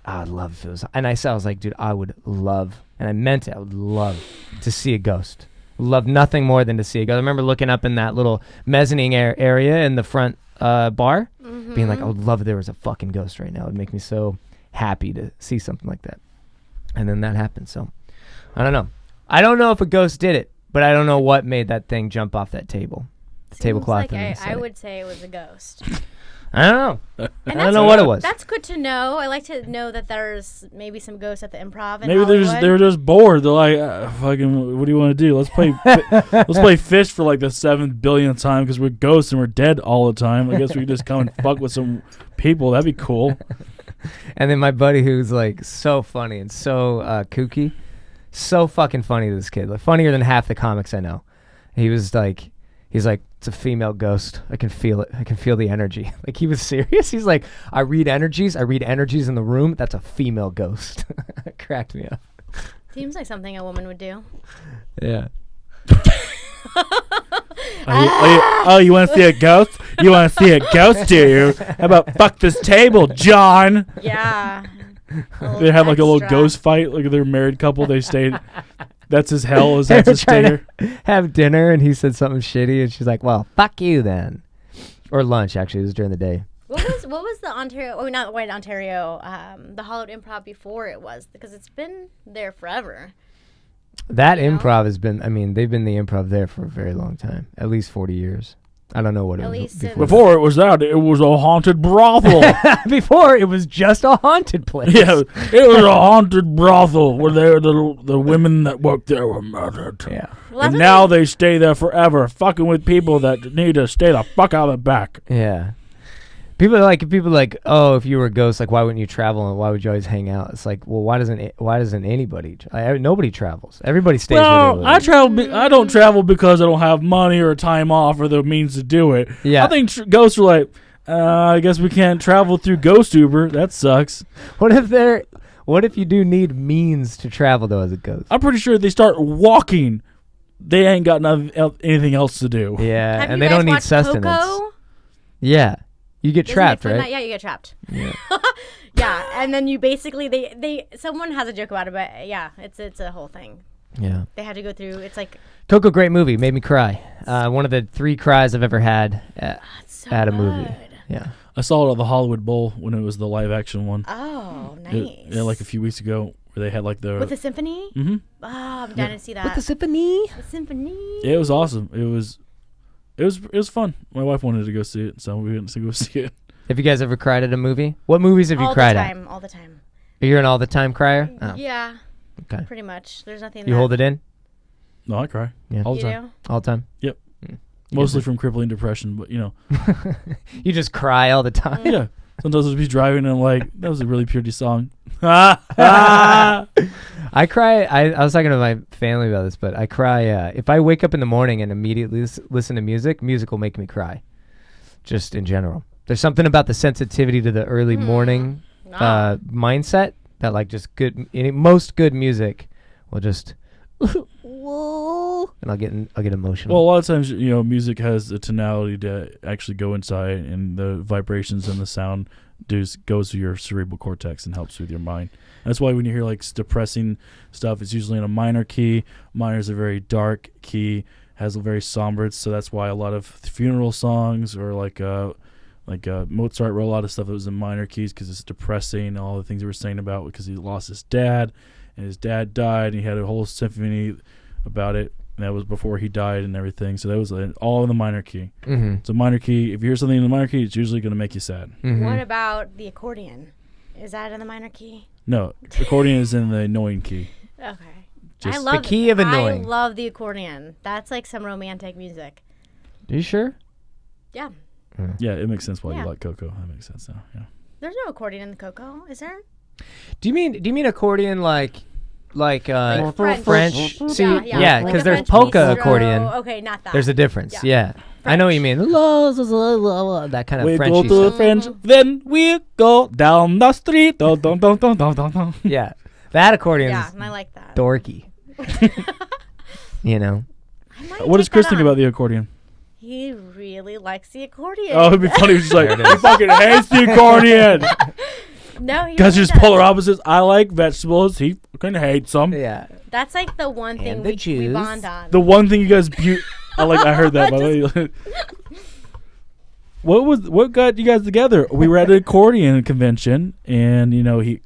I'd love if it was. And I was like, dude, I would love, and I meant it, I would love to see a ghost. Love nothing more than to see a ghost. I remember looking up in that little mezzanine area in the front bar, being like, I would love if there was a fucking ghost right now. It would make me so happy to see something like that. And then that happened. So I don't know. I don't know if a ghost did it, but I don't know what made that thing jump off that table. The tablecloth. I would say it was a ghost. I don't know. I don't know what it was. That's good to know. I like to know that there's maybe some ghosts at the Improv in Maybe Hollywood. they're just bored. They're like, fucking, what do you want to do? Let's play fish for the 7 billionth time because we're ghosts and we're dead all the time. I guess we can just come and fuck with some people. That'd be cool. And then my buddy, who's so funny and so kooky, so fucking funny, this kid, funnier than half the comics I know. He's like, it's a female ghost. I can feel it. I can feel the energy. He was serious. He's like, I read energies in the room. That's a female ghost. It cracked me up. Seems like something a woman would do. Yeah. You want to see a ghost? You want to see a ghost, do you? How about fuck this table, John? Yeah. They have a little ghost fight. They're a married couple. They stayed. That's his hell. Is that his stinger? Have dinner, and he said something shitty, and she's like, "Well, fuck you then," or lunch. Actually, it was during the day. What was the Ontario? Oh, not White Ontario. The Hollywood Improv before it was, because it's been there forever. That improv has been. I mean, they've been the improv there for a very long time, at least 40 years. I don't know what it was before. Before it was that, it was a haunted brothel. Before it was just a haunted place. Yeah, it was a haunted brothel where the women that worked there were murdered. Yeah. Well, and now they stay there forever, fucking with people that need to stay the fuck out of the back. Yeah. People are like, oh, if you were a ghost, why wouldn't you travel and why would you always hang out? It's like, well, why doesn't anybody? Nobody travels. Everybody stays. Well, I travel. I don't travel because I don't have money or time off or the means to do it. Yeah. I think ghosts are like, I guess we can't travel through Ghost Uber. That sucks. What if you do need means to travel though as a ghost? I'm pretty sure they start walking they ain't got anything else to do. Yeah, Have and you they guys don't need watched sustenance. Coco? Yeah, you get Doesn't trapped, it film right? that? Yeah, you get trapped. Yeah. Yeah, and then you basically they someone has a joke about it, but yeah, it's a whole thing. Yeah. They had to go through. It's like Coco, great movie, made me cry. One of the 3 cries I've ever had it's so at a movie. good. Yeah. I saw it at the Hollywood Bowl when it was the live action one. Oh, nice. Yeah, like a few weeks ago, where they had like the with the symphony. Mhm. Oh, I'm down to see that. With the symphony. The symphony. Yeah, it was awesome. It was fun. My wife wanted to go see it, so we went to go see it. Have you guys ever cried at a movie? What movies have you cried at? All the time. You're an all-the-time crier? Oh, Yeah, okay. pretty much. There's nothing. You hold it in No, I cry Yeah. all the You time. do? all the time? Mostly from crippling depression, but You just cry all the time. yeah. Sometimes I'll be driving and I'm like, that was a really pretty song. I I cry. I was talking to my family about this, but I cry if I wake up in the morning and immediately listen to music. Music will make me cry, just in general. There's something about the sensitivity to the early morning mindset that, like, just most good music will just and I'll get emotional. Well, a lot of times, music has a tonality to actually go inside, and the vibrations and the sound goes to your cerebral cortex and helps with your mind. That's why when you hear like depressing stuff, it's usually in a minor key. Minor is a very dark key, has a very somber. So that's why a lot of funeral songs or like Mozart wrote a lot of stuff that was in minor keys because it's depressing. All the things we were saying about because he lost his dad, and his dad died, and he had a whole symphony about it. And that was before he died and everything. So that was all in the minor key. Mm-hmm. So minor key, if you hear something in the minor key, it's usually going to make you sad. Mm-hmm. What about the accordion? Is that in the minor key? No, accordion is in the annoying key. Okay. Just I love the key of annoying. I love the accordion. That's like some romantic music. Are you sure? Yeah. Yeah, it makes sense why Yeah. you like Coco. That makes sense now. Yeah. There's no accordion in the Coco, is there? Do you mean accordion like Like French? See, yeah. because Like a there's French polka bistro. accordion. Okay, not that. There's a difference. Yeah. Yeah. I know what you mean. That kind of We Frenchy go to stuff. French, then we go down the street. Dun, dun, dun, dun, dun, dun, dun. Yeah. That accordion's Yeah, and I like that. dorky. You know? I might What does take Chris that think on. about the accordion? He really likes the accordion. Oh, it'd be funny if he's like, There it he is. fucking hates the accordion. No, he Guys are really just does. polar opposites. I like vegetables. He fucking hates them. Yeah. That's like the one thing And the we Jews. bond on. The one thing you guys I heard that by the way. What got you guys together? We were at an accordion convention, and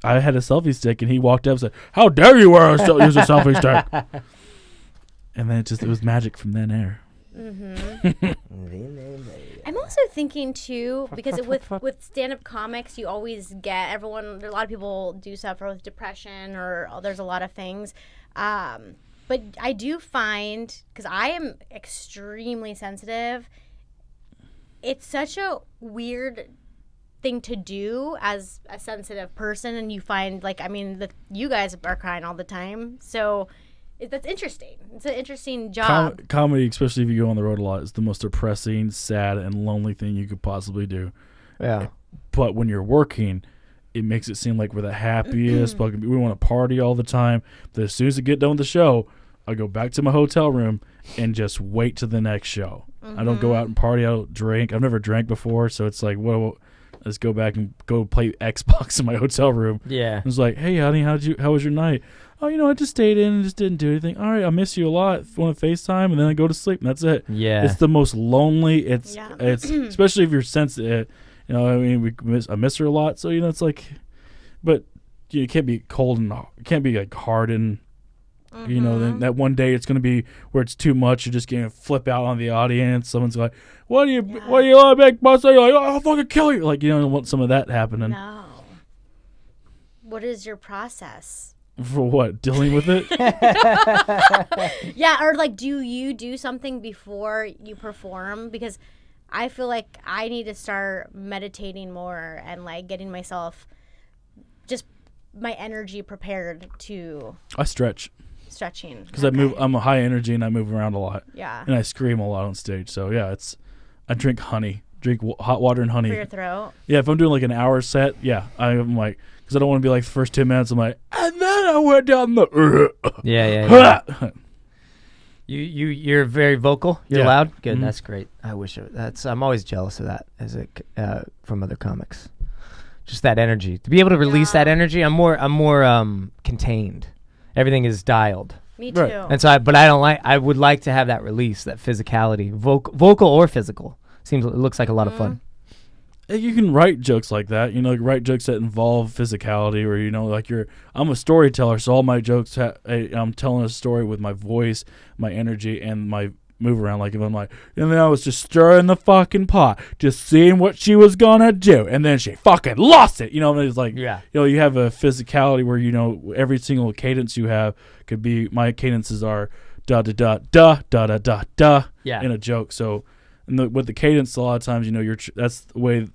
I had a selfie stick, and he walked up and said, "How dare you use a selfie stick?" And then it was magic from then there. I'm also thinking too, because with stand-up comics, you always get a lot of people do suffer with depression, or there's a lot of things. But I do find, because I am extremely sensitive, it's such a weird thing to do as a sensitive person, and you find you guys are crying all the time, so that's interesting. It's an interesting job. Comedy, especially if you go on the road a lot, is the most depressing, sad, and lonely thing you could possibly do. Yeah. But when you're working, it makes it seem like we're the happiest. We want to party all the time. But as soon as I get done with the show, I go back to my hotel room and just wait to the next show. I don't go out and party. I don't drink. I've never drank before, so it's like, well, let's go back and go play Xbox in my hotel room. Yeah. It's like, hey, honey, how was your night? Oh, I just stayed in and just didn't do anything. All right, I miss you a lot. Want to FaceTime, and then I go to sleep, and that's it. Yeah. It's the most lonely. It's Yeah. especially if you're sensitive. I miss her a lot, so it's like, but you can't be cold and it can't be like hard and then that one day it's gonna be where it's too much. You're just gonna flip out on the audience. Someone's like, what do you want to make bus? You're like, oh, I'll fucking kill you. Like, you don't want some of that happening. No. What is your process? For what? Dealing with it? Yeah, or like, do you do something before you perform? Because I feel like I need to start meditating more and like getting myself, just my energy prepared to I stretch stretching. because I'm a high energy and I move around a lot. Yeah. And I scream a lot on stage. So yeah, I drink honey, hot water and honey. For your throat. Yeah, if I'm doing like an hour set, yeah, I'm like, because I don't want to be like the first 10 minutes. I'm like, and then I went down the. Yeah. You're very vocal. You're Yeah. loud. Good. Mhm. That's great. I wish I'm always jealous of that from other comics. Just that energy. To be able to release that energy, I'm more contained. Everything is dialed. Me too. Right. And so I would like to have that release, that physicality, vocal or physical. It looks like a lot of fun. You can write jokes like that, like write jokes that involve physicality, or like I'm a storyteller, so all my jokes I'm telling a story with my voice, my energy, and my move around. Like if I'm like, and then I was just stirring the fucking pot, just seeing what she was gonna do, and then she fucking lost it. It's like, you have a physicality where every single cadence you have could be, my cadences are da da da da da da da da in a joke. So, with the cadence, a lot of times that's the way.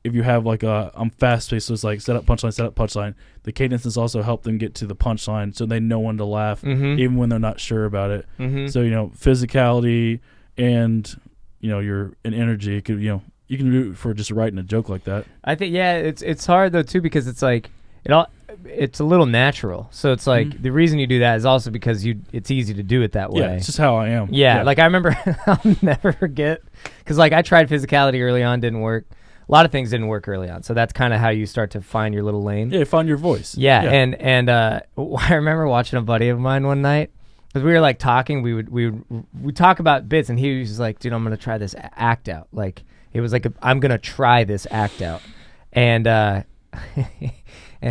If you have like I'm fast paced, so it's like set up punchline. The cadences also help them get to the punchline, so they know when to laugh, even when they're not sure about it. So physicality and your energy could you can do it for just writing a joke like that. I think it's hard though too, because it's like it's a little natural. So it's like the reason you do that is also because it's easy to do it that way. Yeah, it's just how I am. Yeah. Like I remember, I'll never forget, because like I tried physicality early on, didn't work. A lot of things didn't work early on, so that's kind of how you start to find your little lane. Yeah, find your voice. Yeah. And I remember watching a buddy of mine one night, because we were like talking. We would talk about bits, and he was just like, "Dude, I'm gonna try this act out." Like it was like I'm gonna try this act out, and and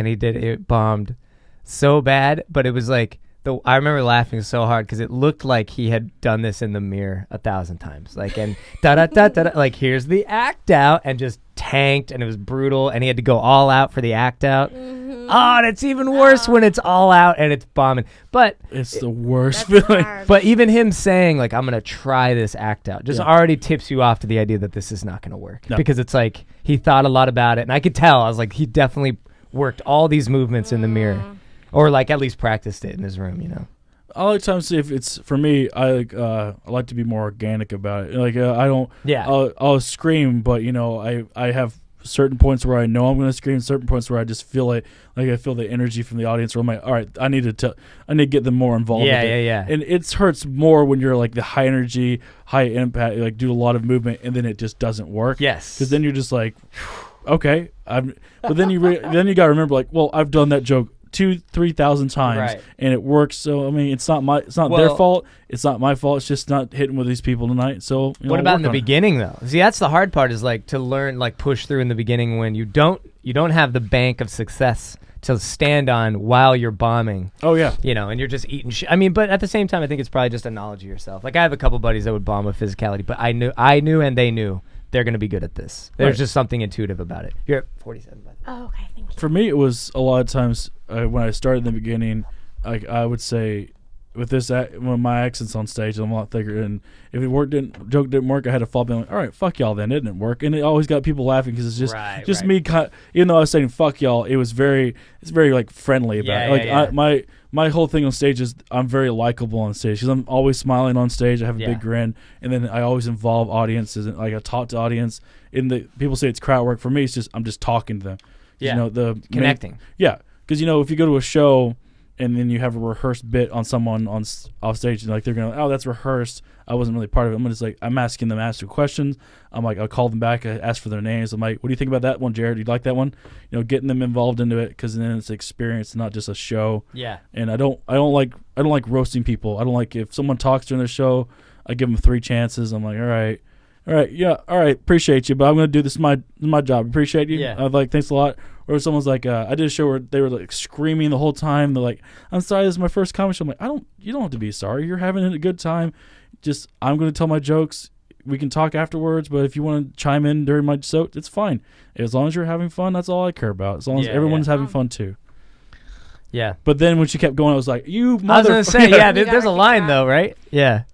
he did. It bombed so bad, but it was like I remember laughing so hard because it looked like he had done this in the mirror 1,000 times. Like, and da da da da, like here's the act out, and just tanked, and it was brutal, and he had to go all out for the act out. Oh, and it's even worse when it's all out and it's bombing. But it's the worst feeling. Hard. But even him saying like I'm gonna try this act out just already tips you off to the idea that this is not gonna work, because it's like he thought a lot about it, and I could tell. I was like, he definitely worked all these movements in the mirror. Or like at least practiced it in his room, I like times if it's for me. I like to be more organic about it. Like I don't. Yeah. I'll scream, but I have certain points where I know I'm going to scream. Certain points where I just feel it. Like I feel the energy from the audience. Where I'm like, all right, I need to get them more involved. Yeah, with it. yeah. And it hurts more when you're like the high energy, high impact, like do a lot of movement, and then it just doesn't work. Yes. Because then you're just like, okay, but then you then you got to remember, like, well, I've done that joke 2,000-3,000 times, and it works. So I mean, it's not their fault. It's not my fault. It's just not hitting with these people tonight. So what about in the beginning though? See, that's the hard part, is like to learn, like push through in the beginning when you don't have the bank of success to stand on while you're bombing. Oh yeah, and you're just eating shit. I mean, but at the same time, I think it's probably just a knowledge of yourself. Like I have a couple buddies that would bomb with physicality, but I knew, and they knew they're going to be good at this. There's just something intuitive about it. You're at 47. By the way. Oh, okay, thank you. For me, it was a lot of times when I started in the beginning, I would say with this when my accent's on stage, I'm a lot thicker, and if joke didn't work, I had to fall back. Like, all right, fuck y'all, then it didn't work, and it always got people laughing because it's just me. Even though I was saying fuck y'all, it's very like friendly about it. Like my whole thing on stage is I'm very likable on stage because I'm always smiling on stage. I have a big grin, and then I always involve audiences, and like I talk to audience. People say it's crowd work. For me, it's just I'm just talking to them. Yeah, the connecting. Because if you go to a show and then you have a rehearsed bit on someone off stage, and like they're going, oh, that's rehearsed. I wasn't really part of it. I'm asking them questions. I'm like, I'll call them back. I ask for their names. I'm like, what do you think about that one, Jared? Do you like that one? Getting them involved into it, because then it's an experience, not just a show. Yeah. And I don't like roasting people. I don't like if someone talks during the show, I give them 3 chances. I'm like, all right, yeah, all right, appreciate you, but I'm gonna do this. Is my job. Appreciate you. Yeah. I'm like, thanks a lot. Or someone's like, I did a show where they were like screaming the whole time. They're like, I'm sorry, this is my first comedy show. I'm like, you don't have to be sorry. You're having a good time. Just, I'm going to tell my jokes. We can talk afterwards, but if you want to chime in during my show, it's fine. As long as you're having fun, that's all I care about. As long as everyone's having fun too. Yeah. But then when she kept going, I was like, you motherfucker. I was going to say, there's a line though, right? Yeah.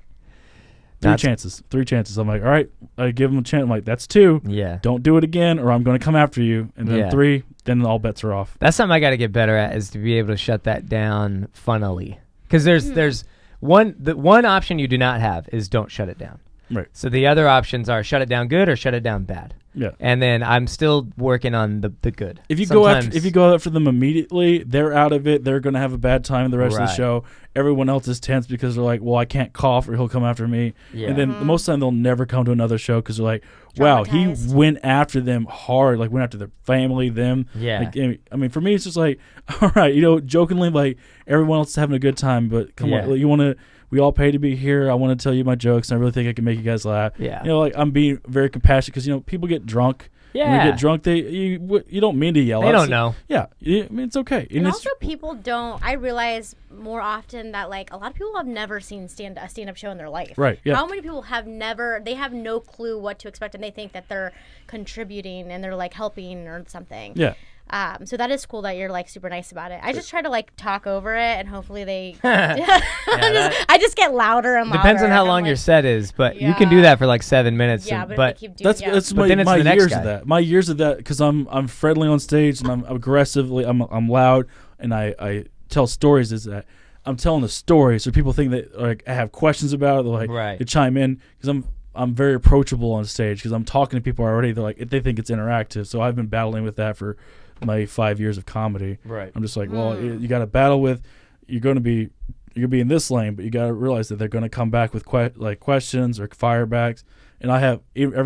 3 chances. I'm like, all right, I give them a chance. I'm like, that's 2. Yeah. Don't do it again, or I'm going to come after you. And then 3, then all bets are off. That's something I got to get better at, is to be able to shut that down funnily. Because there's one option you do not have is don't shut it down. Right. So the other options are shut it down good or shut it down bad. Yeah. And then I'm still working on the good. If you go after them immediately, they're out of it. They're going to have a bad time the rest of the show. Everyone else is tense because they're like, well, I can't cough or he'll come after me. Yeah. And then most of the time they'll never come to another show because they're like, wow, he went after them hard, like went after their family, them. Yeah. Like, I mean, for me, it's just like, all right, jokingly, like everyone else is having a good time, but come on, you want to. We all pay to be here. I want to tell you my jokes, and I really think I can make you guys laugh. Yeah. Like I'm being very compassionate because people get drunk. Yeah. When you get drunk, you don't mean to yell. They don't know. Yeah. I mean, it's okay. And also, people don't. I realize more often that like a lot of people have never seen a stand-up show in their life. Right. Yeah. How many people have never? They have no clue what to expect, and they think that they're contributing and they're like helping or something. Yeah. So that is cool that you're like super nice about it. I just try to like talk over it, and hopefully they. I just get louder and louder. Depends on how long your set is, but you can do that for like 7 minutes. Yeah, but if you keep doing that's my years of that. My years of that because I'm friendly on stage and I'm aggressively. I'm loud and I tell stories. Is that I'm telling the story, so people think that like I have questions about it. They're like they chime in because I'm very approachable on stage because I'm talking to people already. They're like they think it's interactive. So I've been battling with that for my 5 years of comedy. Right. I'm just like, well, you got to battle with. You're going to be in this lane, but you got to realize that they're going to come back with questions or firebacks. And I have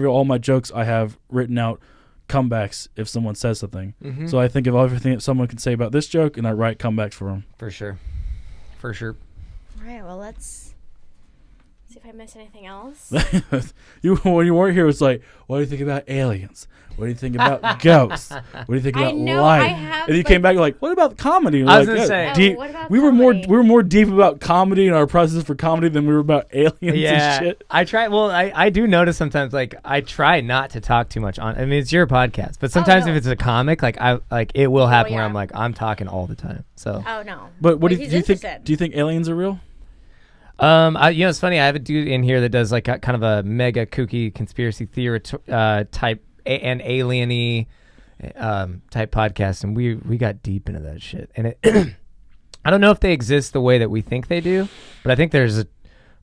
all my jokes. I have written out comebacks if someone says something. Mm-hmm. So I think of everything that someone can say about this joke, and I write comebacks for them. For sure. All right. Well, let's see if I missed anything else. When you weren't here, it was like, what do you think about aliens? What do you think about ghosts? What do you think about life? And you came back like, what about comedy? I was gonna say, what about we were more deep about comedy and our process for comedy than we were about aliens and shit. I try. Well, I do notice sometimes like I try not to talk too much on. I mean, it's your podcast, but sometimes if it's a comic, like it will happen where I'm like I'm talking all the time. So. Oh no. But what do you think? Do you think aliens are real? It's funny. I have a dude in here that does like kind of a mega kooky conspiracy theory type and alien-y type podcast, and we got deep into that shit. And it I don't know if they exist the way that we think they do, but I think there's a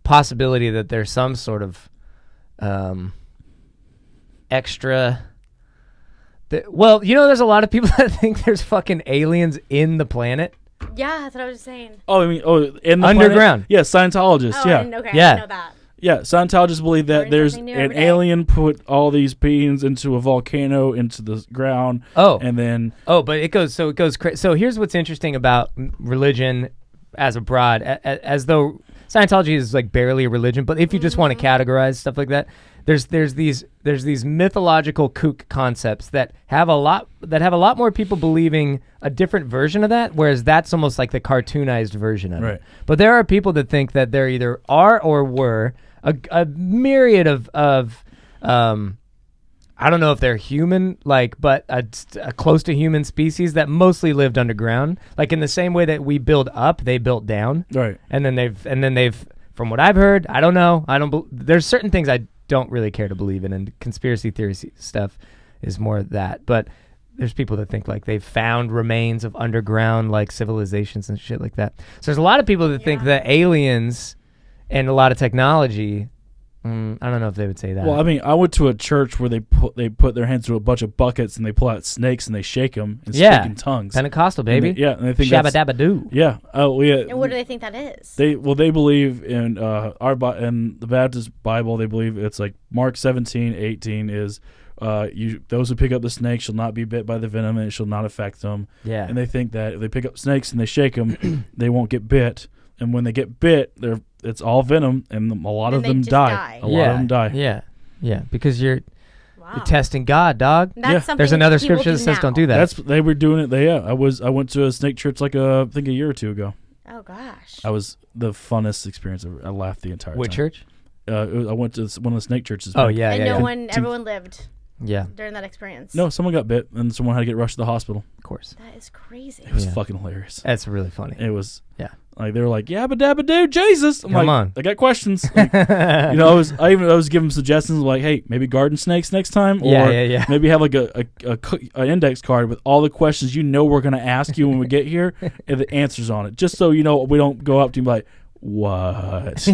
possibility that there's some sort of extra. Well, there's a lot of people that think there's fucking aliens in the planet. Yeah, that's what I was saying. Oh, I mean, in the underground. Planet? Yeah, Scientologists. Okay, yeah, I know that. Yeah, Scientologists believe that there's an alien put all these beings into a volcano into the ground. And then but it goes crazy. So here's what's interesting about religion as a broad, as though Scientology is like barely a religion, but if you just want to categorize stuff like that, there's these mythological kook concepts that have a lot more people believing a different version of that, whereas that's almost like the cartoonized version of it. But there are people that think that there either are or were a myriad of I don't know if they're human, but a close to human species that mostly lived underground. Like in the same way that we build up, they built down. Right. And then they've, from what I've heard, I don't know. There's certain things I don't really care to believe in, and conspiracy theory stuff is more that. But there's people that think like they've found remains of underground like civilizations and shit like that. So there's a lot of people that think that aliens and a lot of technology. I don't know if they would say that. Well, I mean, I went to a church where they put their hands through a bunch of buckets and they pull out snakes and they shake them and speak in tongues. Pentecostal, baby. And they think Shabba dabba doo. Yeah. Oh, yeah. And what do they think that is? They believe in in the Baptist Bible. They believe it's like Mark 17:18 is those who pick up the snake shall not be bit by the venom and it shall not affect them. Yeah. And they think that if they pick up snakes and they shake them, they won't get bit. And when they get bit, it's all venom, and a lot of them die. A lot of them die. Yeah, yeah, because you're testing God, dog. That's There's another scripture that says don't do that. They were doing it. I went to a snake church like I think a year or two ago. Oh gosh. I was the funnest experience ever. I laughed the entire time. What church? I went to one of the snake churches. Oh yeah, and everyone lived. Yeah. During that experience. No, someone got bit and someone had to get rushed to the hospital. Of course. That is crazy. It was fucking hilarious. That's really funny. It was. Yeah. Like they were like, "Yabba dabba do, Jesus." I'm Come like, on. I got questions. Like, I was giving suggestions like, "Hey, maybe garden snakes next time, or maybe have like a index card with all the questions we're gonna ask you when we get here and the answers on it, just so we don't go up to you and be like, what?"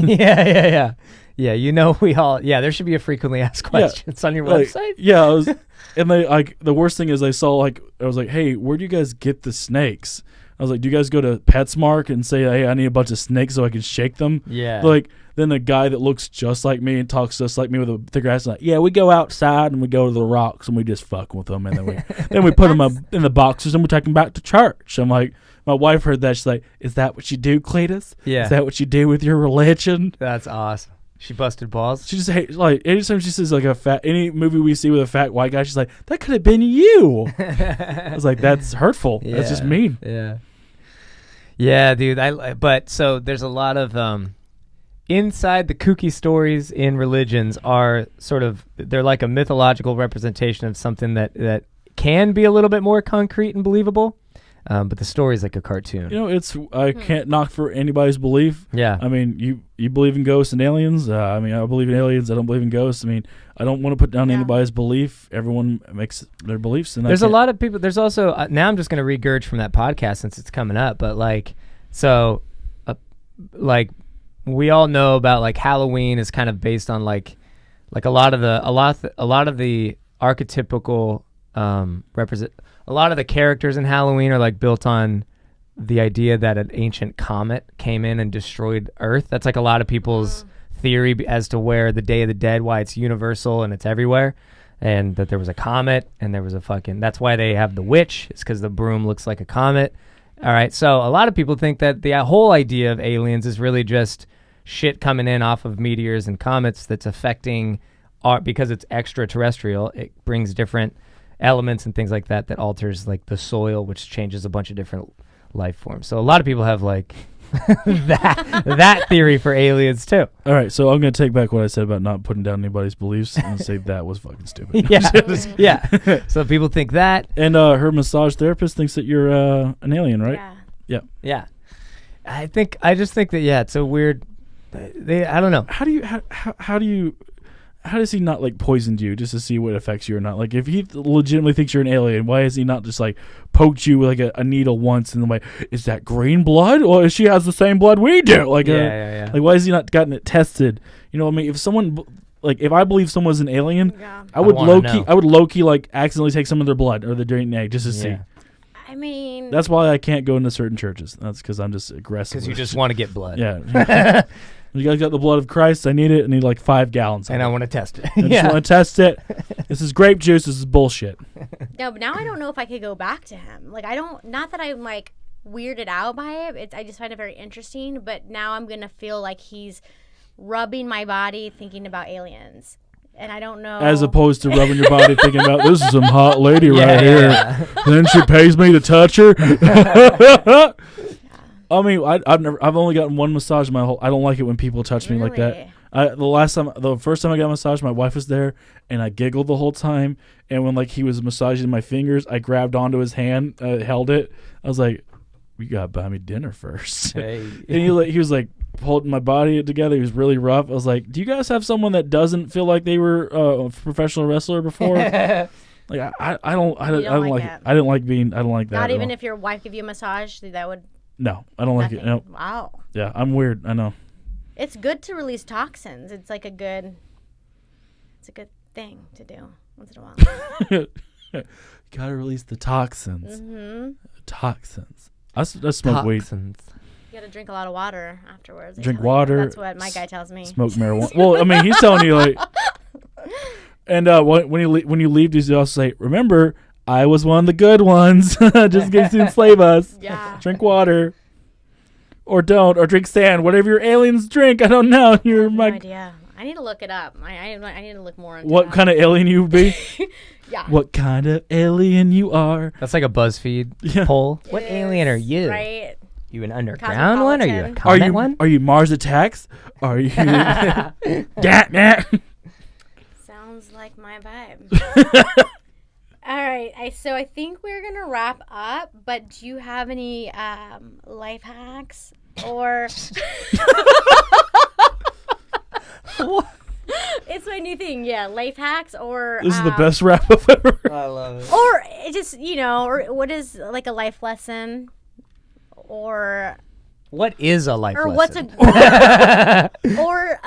Yeah, we all. Yeah, there should be a frequently asked questions on your website. Yeah, and they like the worst thing is I saw I was like, hey, where do you guys get the snakes? I was like, do you guys go to PetSmart and say, hey, I need a bunch of snakes so I can shake them? Yeah. Like then the guy that looks just like me and talks just like me with a thicker accent, like, yeah, we go outside and we go to the rocks and we just fuck with them and then we put them up in the boxes and we take them back to church. I'm like, my wife heard that. She's like, is that what you do, Cletus? Yeah. Is that what you do with your religion? That's awesome. She busted balls. She just hates, like, anytime she says, like, any movie we see with a fat white guy, she's like, that could have been you. I was like, that's hurtful. Yeah. That's just mean. Yeah. Yeah, dude. But so there's a lot of inside the kooky stories in religions are sort of, they're like a mythological representation of something that can be a little bit more concrete and believable. But the story is like a cartoon. You know, I can't knock for anybody's belief. Yeah. I mean, you believe in ghosts and aliens. I mean, I believe in aliens. I don't believe in ghosts. I mean, I don't want to put down anybody's belief. Everyone makes their beliefs. And there's a lot of people. There's also, now I'm just going to regurge from that podcast since it's coming up. But like, so, like, we all know about like Halloween is kind of based on like a lot of the archetypical a lot of the characters in Halloween are like built on the idea that an ancient comet came in and destroyed Earth. That's like a lot of people's theory as to where the Day of the Dead, why it's universal and it's everywhere, and that there was a comet and there was that's why they have the witch. It's because the broom looks like a comet. All right, so a lot of people think that the whole idea of aliens is really just shit coming in off of meteors and comets that's affecting because it's extraterrestrial. It brings different elements and things like that alters like the soil, which changes a bunch of different life forms. So a lot of people have like that theory for aliens too. All right, so I'm gonna take back what I said about not putting down anybody's beliefs and say that was fucking stupid. Yeah. So people think that, and her massage therapist thinks that you're an alien, right? Yeah. I just think that it's a weird. I don't know. How does he not like poisoned you just to see what affects you or not? Like if he legitimately thinks you're an alien, why has he not just like poked you with like a needle once and like, is that green blood or she has the same blood we do? Like, like why has he not gotten it tested? You know what I mean? If someone like if I believe someone's an alien, I would low key like accidentally take some of their blood or their DNA just to see. I mean, that's why I can't go into certain churches. That's because I'm just aggressive. Because you just want to get blood. Yeah. You guys got the blood of Christ. I need it. I need like 5 gallons. And I want to test it. I just want to test it. This is grape juice. This is bullshit. No, but now I don't know if I could go back to him. Like, not that I'm like weirded out by it. I just find it very interesting. But now I'm going to feel like he's rubbing my body thinking about aliens. And I don't know. As opposed to rubbing your body thinking about, this is some hot lady right here. Then she pays me to touch her. I mean, I've only gotten one massage in my whole. I don't like it when people touch me like that. The first time I got a massage, my wife was there, and I giggled the whole time. And when like he was massaging my fingers, I grabbed onto his hand, held it. I was like, "We gotta buy me dinner first." Hey. And he was like holding my body together. He was really rough. I was like, "Do you guys have someone that doesn't feel like they were a professional wrestler before?" Like I don't like it. I don't like that. Not even if your wife give you a massage, that would. No, I don't like it. No. Wow. Yeah, I'm weird. I know. It's good to release toxins. It's like a good thing to do once in a while. You gotta release the toxins. Mm-hmm. Toxins. I smoke weed. You gotta drink a lot of water afterwards. Drink water. That's what my guy tells me. Smoke marijuana. Well, I mean, he's telling you like. And when you leave, you also say, remember, I was one of the good ones. Just in case you enslave us. Yeah. Drink water. Or don't. Or drink sand. Whatever your aliens drink. I don't know. I have no idea. I need to look it up. I need to look more into what kind of alien you would be. Yeah. What kind of alien you are. That's like a BuzzFeed poll. What alien are you? Right. You an underground one? Are you a comet one? Are you Mars Attacks? Are you... Sounds like my vibe. All right, so I think we're going to wrap up, but do you have any life hacks or... It's my new thing, life hacks or... This is the best wrap up ever. I love it. Or just, or what is like a life lesson or... What is a life lesson? What's a... or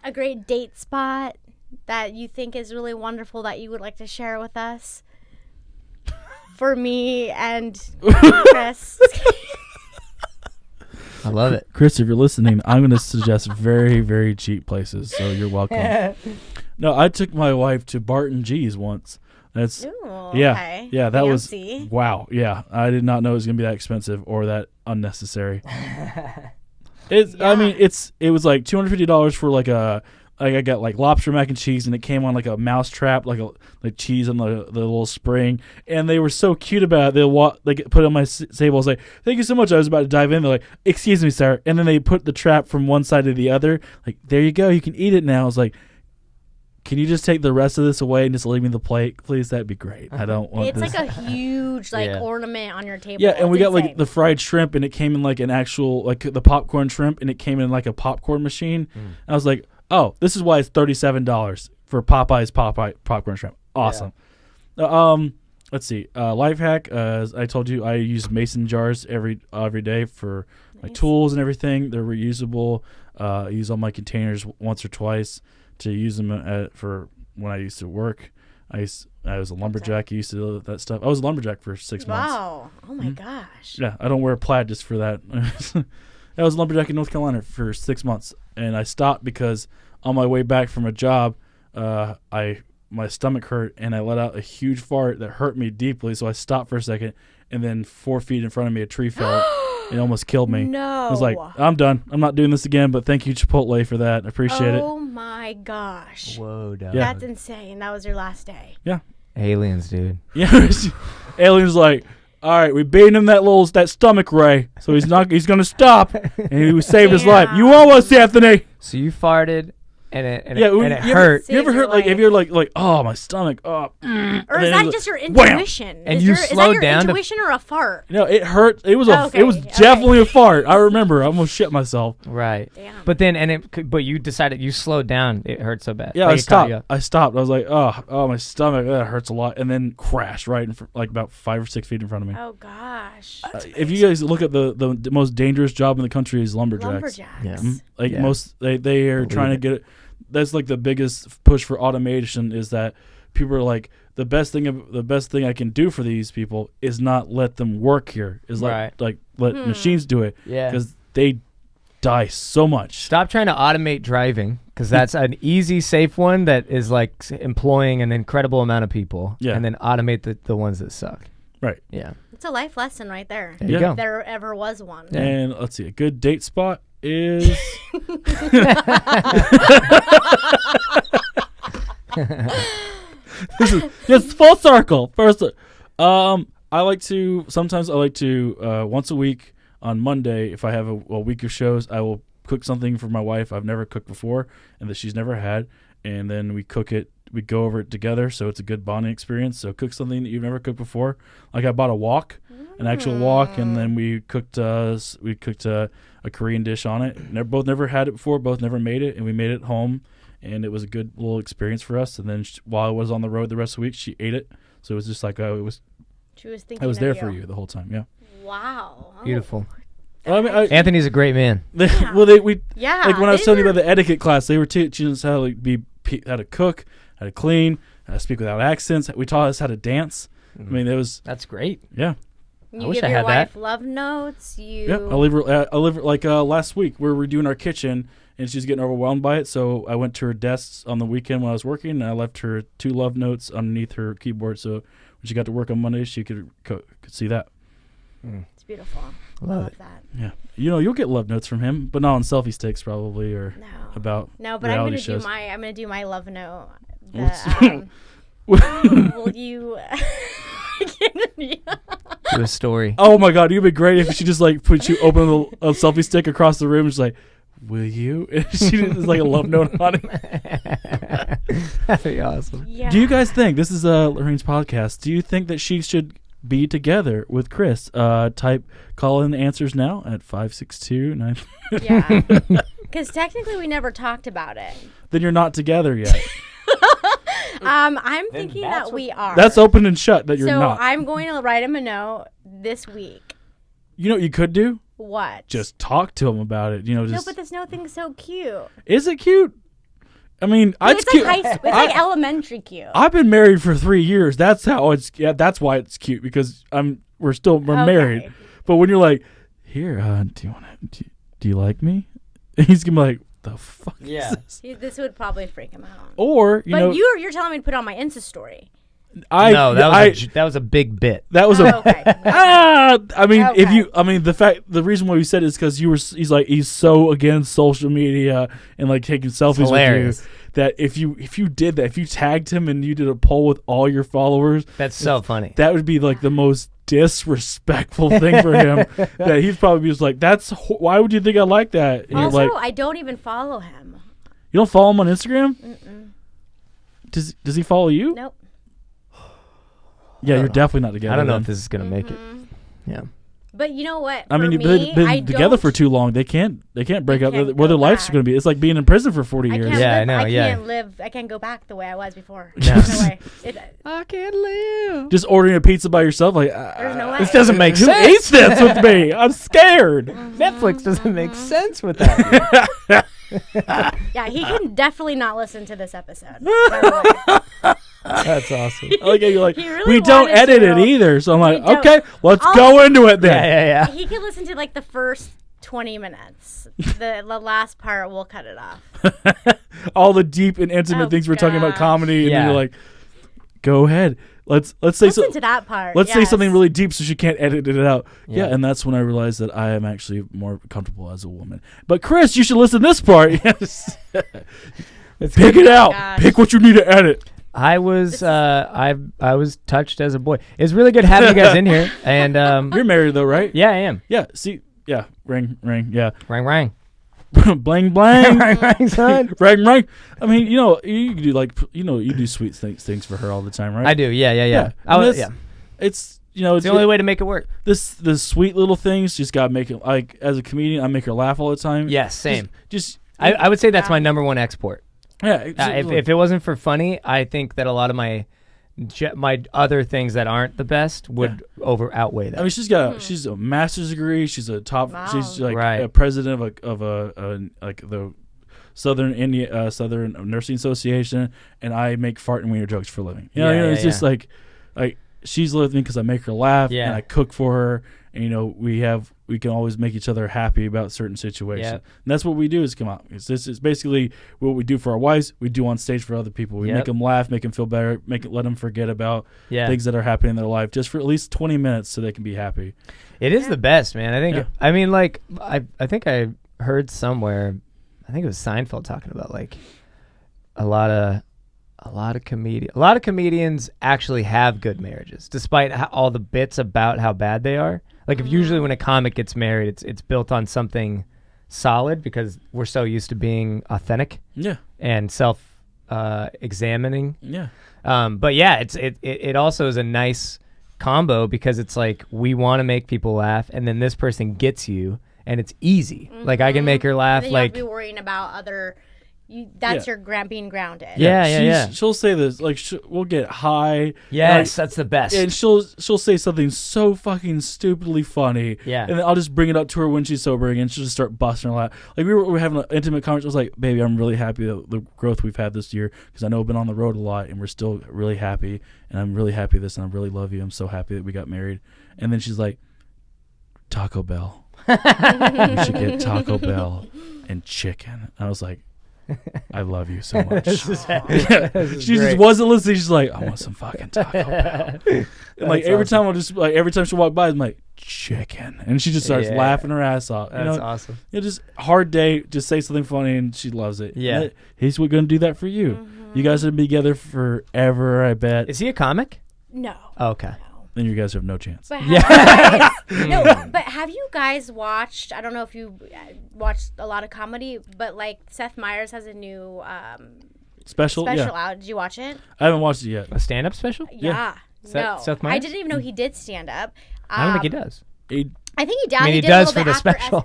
a great date spot that you think is really wonderful that you would like to share with us? For me and Chris. I love it. Chris, if you're listening, I'm going to suggest very, very cheap places, so you're welcome. No, I took my wife to Barton G's once. That's Ooh, yeah, okay. yeah. That Fancy. was wow. Yeah, I did not know it was gonna be that expensive or that unnecessary. I mean, it was like $250 for like I got like lobster mac and cheese, and it came on like a mouse trap, like cheese on the little spring, and they were so cute about it. They put it on my table. I was like, "Thank you so much." I was about to dive in. They're like, "Excuse me, sir," and then they put the trap from one side to the other. Like, there you go, you can eat it now. I was like, can you just take the rest of this away and just leave me the plate, please? That'd be great. I don't want It's this. like a huge ornament on your table. Yeah, and we It's got insane. like the fried shrimp, and it came in like an actual like the popcorn shrimp, and it came in like a popcorn machine. And I was like, oh, this is why it's $37 for Popeye popcorn shrimp. Awesome. Let's see. Life hack. As I told you, I use mason jars every day for my tools and everything. They're reusable. I use all my containers once or twice to use them for when I used to work. I was a lumberjack. I used to do that stuff. I was a lumberjack for 6 months. Wow. Oh my gosh. Yeah, I don't wear plaid just for that. I was a lumberjack in North Carolina for 6 months, and I stopped because on my way back from a job, my stomach hurt, and I let out a huge fart that hurt me deeply. So I stopped for a second, and then 4 feet in front of me, a tree fell. It almost killed me. No. I was like, I'm done. I'm not doing this again, but thank you, Chipotle, for that. I appreciate it. Oh my gosh. Whoa, dog. Yeah. That's insane. That was your last day. Yeah. Aliens, dude. Yeah. Alien's like, all right, we beat him that stomach ray, so he's gonna stop, and he saved his life. You owe us, Anthony. So you farted, and it you hurt. You ever Saved heard your if you're like, oh, my stomach, Or and is then that it just your wham! intuition? And is you is that slowed your down to- intuition or a fart? No, it hurt. It was Okay, definitely a fart. I remember. I almost shit myself. Right. Damn. But then, but you decided you slowed down. It hurt so bad. Yeah, Like, I it caught you stopped. up. I stopped. I was like, oh, my stomach, that hurts a lot, and then crashed right in like about 5 or 6 feet in front of me. Oh gosh. If you guys look at the most dangerous job in the country is lumberjacks. Lumberjacks. Yeah. Like Yeah. most, they are trying to get it. That's like the biggest push for automation is that people are like the best thing I can do for these people is not let them work here. Is let machines do it. Yeah. Because they die so much. Stop trying to automate driving, because that's an easy, safe one that is like employing an incredible amount of people. Yeah. And then automate the ones that suck. Right. Yeah. It's a life lesson right there. There you Yeah. go. If there ever was one. Yeah. And let's see, a good date spot is this is just full circle. First, I like to once a week on Monday, if I have a week of shows, I will cook something for my wife I've never cooked before and that she's never had, and then we cook it. We go over it together, so it's a good bonding experience. So cook something that you've never cooked before. Like I bought a wok, an actual wok, and then we cooked a Korean dish on it. Both never had it before, both never made it, and we made it at home, and it was a good little experience for us. And then while I was on the road the rest of the week, she ate it, so it was just like She was thinking I was of there for you the whole time. Yeah. Wow. Oh. Beautiful. Well, I mean, Anthony's a great man. Yeah. Yeah. like when I was these telling you are- about the etiquette class, they were teaching us how to how to cook, how to clean, how to speak without accents. We taught us how to dance. I mean, it was That's great. yeah. You wish give I your had wife that. love notes. You. Yeah, I live like last week we were doing our kitchen and she's getting overwhelmed by it. So I went to her desk on the weekend when I was working and I left her 2 love notes underneath her keyboard. So when she got to work on Monday, she could see that. It's beautiful. Love it. that. Yeah, you'll get love notes from him, but not on selfie sticks probably or No. about No, but I'm reality gonna shows. I'm gonna do my love note. What's- Will you? I can't- Do a story. Oh my God, it'd be great if she just like put you open a selfie stick across the room and she's like, "Will you?" And she just like a love note on it. That'd be awesome. Yeah. Do you guys think this is Lorraine's podcast? Do you think that she should be together with Chris? Type call in the answers now at 562-9. Yeah. Because technically we never talked about it. Then you're not together yet. I'm thinking that we are. That's open and shut. That you're so not. I'm going to write him a note this week. You know what you could do? What? Just talk to him about it. no, Just but this note thing's so cute. is it cute? I mean, It's like it's like elementary cute. I've been married for 3 years. That's how it's. Yeah, that's why it's cute because we're married. But when you're like, here, do you like me? He's gonna be like, the fuck. Yeah. This would probably freak him out. Or you're telling me to put on my Insta story. That was a big bit. That was okay. I mean, the reason why you said it is because he's so against social media and like taking selfies with you that if you did that, if you tagged him and you did a poll with all your followers, that's so funny. That would be like the most disrespectful thing for him. That he'd probably be just like, why would you think I like that? And also, like, I don't even follow him. You don't follow him on Instagram? Mm-mm. Does he follow you? Nope. Yeah, you're definitely not together. I don't know if this is gonna make it. Yeah. But you know what? I mean, they've been together for too long. They can't break up. What their life's going to be? It's like being in prison for 40 years. I know. I can't go back the way I was before. No. There's no way. I can't live. Just ordering a pizza by yourself, like There's no way. This doesn't make sense. Who eats this with me? I'm scared. Netflix doesn't make sense with that. Yeah, he can definitely not listen to this episode. By the way. That's awesome. I like how you're like, really we don't wanted edit to. it either. So I'm like, don't. okay, let's go into it then. Yeah. He can listen to like the first 20 minutes. The last part, we'll cut it off. All the deep and intimate things we're talking about comedy, and then you're like, go ahead. Let's say listen to that part. Let's say something really deep so she can't edit it out. Yeah, Yeah. and that's when I realized that I am actually more comfortable as a woman. But Chris, you should listen to this part. Yes. Pick it out. Gosh. Pick what you need to edit. I was I was touched as a boy. It's really good having you guys in here. And You're married though, right? yeah, I am. Yeah. See. Yeah. Ring. Yeah. Rang. Blang blang. Rang, son. Rang. I mean, you do you do sweet things for her all the time, right? I do. Yeah. It's It's the only way to make it work. the sweet little things just gotta make it. Like as a comedian, I make her laugh all the time. Yes, same. Just I would say that's my number one export. yeah. If it wasn't for funny, I think that a lot of my other things that aren't the best would outweigh that. I mean, she's a master's degree. She's a top. Wow. She's like Right. a president of the Southern Nursing Association, and I make fart and wiener jokes for a living. It's just like she's living because I make her laugh and I cook for her, and we can always make each other happy about certain situations. Yep. And that's what we do is come out. It's basically what we do for our wives. We do on stage for other people. We make them laugh, make them feel better, let them forget about things that are happening in their life just for at least 20 minutes so they can be happy. It is the best, man. I think. Yeah. I mean, like I think I heard somewhere. I think it was Seinfeld talking about like a lot of comedians actually have good marriages, despite all the bits about how bad they are. Like if usually when a comic gets married, it's built on something solid because we're so used to being authentic and self examining. Yeah. But yeah, it also is a nice combo because it's like we want to make people laugh, and then this person gets you, and it's easy. Mm-hmm. Like I can make her laugh. And then you have to be worrying about other. That's your being grounded. Yeah. She'll say this like we'll get high. Yes, that's the best. And she'll say something so fucking stupidly funny. Yeah. And then I'll just bring it up to her when she's sober again. She'll just start busting her laugh. Like we were having an intimate conversation. I was like, baby, I'm really happy that the growth we've had this year because I know we've been on the road a lot and we're still really happy. And I'm really happy this and I really love you. I'm so happy that we got married. And then she's like, Taco Bell. We should get Taco Bell and chicken. And I was like, I love you so much. She just wasn't listening. She's like, I want some fucking Taco Bell. And like every time she walked by, I'm like, chicken, and she just starts laughing her ass off. That's awesome. Just hard day. Just say something funny, and she loves it. Yeah, he's going to do that for you. Mm-hmm. You guys are gonna be together forever. I bet. Is he a comic? No. Oh, okay. Then you guys have no chance. But have you guys watched? I don't know if you watched a lot of comedy, but like Seth Meyers has a new special out. Did you watch it? I haven't watched it yet. A stand-up special? Yeah. No, Seth Meyers? I didn't even know he did stand up. I don't think he does. I think he does. I mean, he did does a little for the bit special.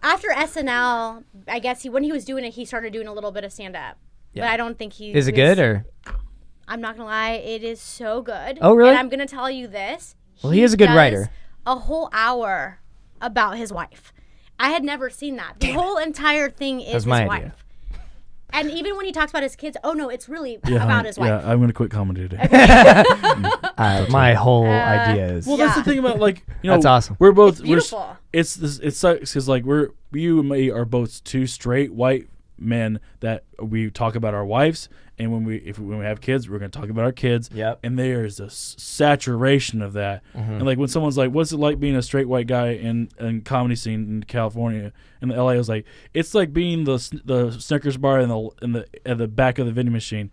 After SNL, I guess when he was doing it, he started doing a little bit of stand up. Yeah. But I don't think he is it good or. I'm not gonna lie, it is so good. Oh, really? And I'm gonna tell you this. Well, he is a good writer. A whole hour about his wife. I had never seen that. The whole entire thing is his wife. And even when he talks about his kids, oh no, it's really about his wife. Yeah, I'm gonna quit comedy today. My whole idea is. Well, that's the thing about like that's awesome. We're both It's beautiful. It sucks because like you and me are both two straight white men that we talk about our wives, and when we have kids, we're gonna talk about our kids. Yep. And there's a saturation of that. And like when someone's like, "What's it like being a straight white guy in comedy scene in California?" and the LA, I was like, "It's like being the Snickers bar in the back of the vending machine.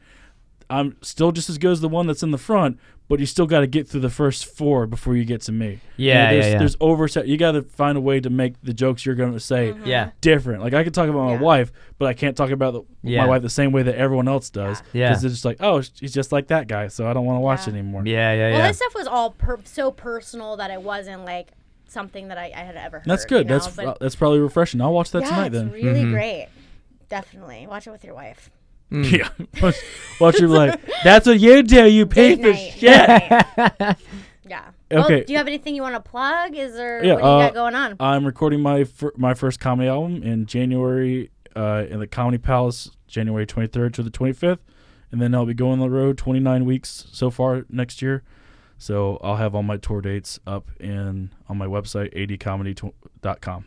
I'm still just as good as the one that's in the front, but you still got to get through the first 4 before you get to me." There's oversight. You got to find a way to make the jokes you're going to say different. Like I could talk about my wife, but I can't talk about my wife the same way that everyone else does. Because it's just like, oh, she's just like that guy, so I don't want to watch it anymore. Well, his stuff was all so personal that it wasn't like something that I had ever heard. That's good. That's probably refreshing. I'll watch that tonight then. It's really great. Definitely. Watch it with your wife. Yeah. Watch her like, that's what you do, you piece of shit. Yeah. Okay. Well, do you have anything you want to plug? Is there what do you got going on? I'm recording my first comedy album in January in the Comedy Palace, January 23rd to the 25th. And then I'll be going on the road 29 weeks so far next year. So I'll have all my tour dates up on my website, adcomedy.com.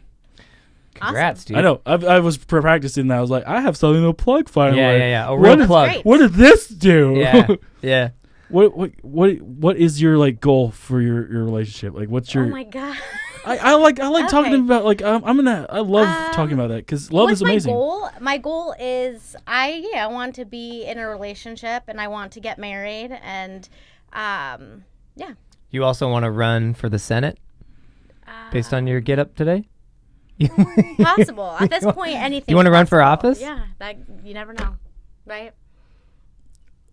Congrats, dude. I know. I was practicing that. I was like, I have something to plug finally. Yeah. A real plug. Great. What does this do? Yeah. What is your like goal for your relationship? Like, what's your? Oh my god. I like talking about like I love talking about that because love is amazing. My goal is I want to be in a relationship and I want to get married and You also want to run for the Senate based on your get up today? Possible. At this point, anything. You want to run for office? Yeah, that you never know, right?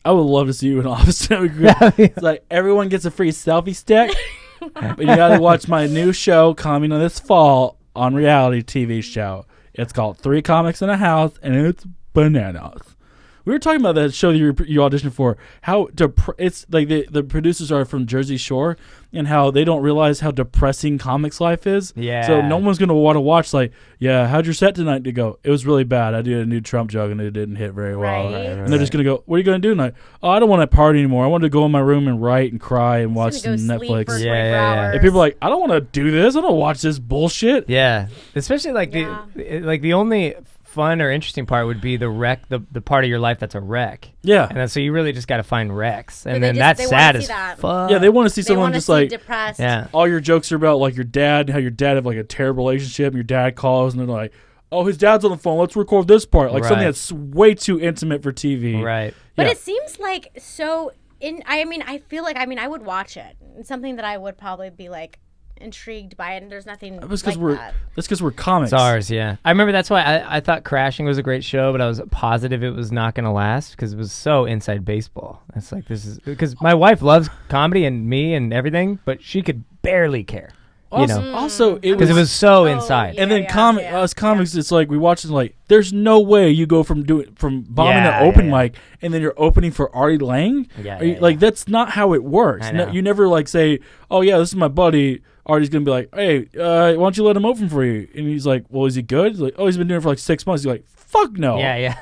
I would love to see you in office. It's like everyone gets a free selfie stick, but you got to watch my new show coming this fall on reality TV show. It's called 3 Comics in a House, and it's bananas. We were talking about that show that you auditioned for. How it's like the producers are from Jersey Shore, and how they don't realize how depressing comics life is. Yeah. So no one's gonna want to watch. Like, yeah, how'd your set tonight? To go, it was really bad. I did a new Trump joke and it didn't hit very well. Right. And they're just gonna go, what are you gonna do tonight? Oh, I don't want to party anymore. I want to go in my room and write and cry and watch some Netflix. For 24 hours. And people are like, I don't want to do this. I don't watch this bullshit. Yeah. Especially like the only fun or interesting part would be the wreck, the part of your life that's a wreck. Yeah. And then, so you really just got to find wrecks. And But then they that's sad as that. fuck. Yeah, they want to see They someone want to just see like depressed. Yeah. all your jokes are about like your dad, how your dad have like a terrible relationship, and your dad calls and they're like, oh, his dad's on the phone, let's record this part. Like something that's way too intimate for TV. Right. But Yeah. it seems like so. I feel like I would watch it. It's something that I would probably be like intrigued by it, and there's nothing That's like that. That's because we're comics. It's ours, yeah. I remember that's why I thought Crashing was a great show, but I was positive it was not going to last because it was so inside baseball. It's like, this is because my wife loves comedy and me and everything, but she could barely care. Also, Because it was so inside. And then us comics, yeah. it's like we watch it like there's no way you go from bombing an open mic and then you're opening for Artie Lang. Like that's not how it works. I know. You never like say, oh yeah, this is my buddy. Artie's gonna be like, hey, why don't you let him open for you? And he's like, well, is he good? He's like, oh, he's been doing it for like 6 months. He's like, fuck no. Yeah.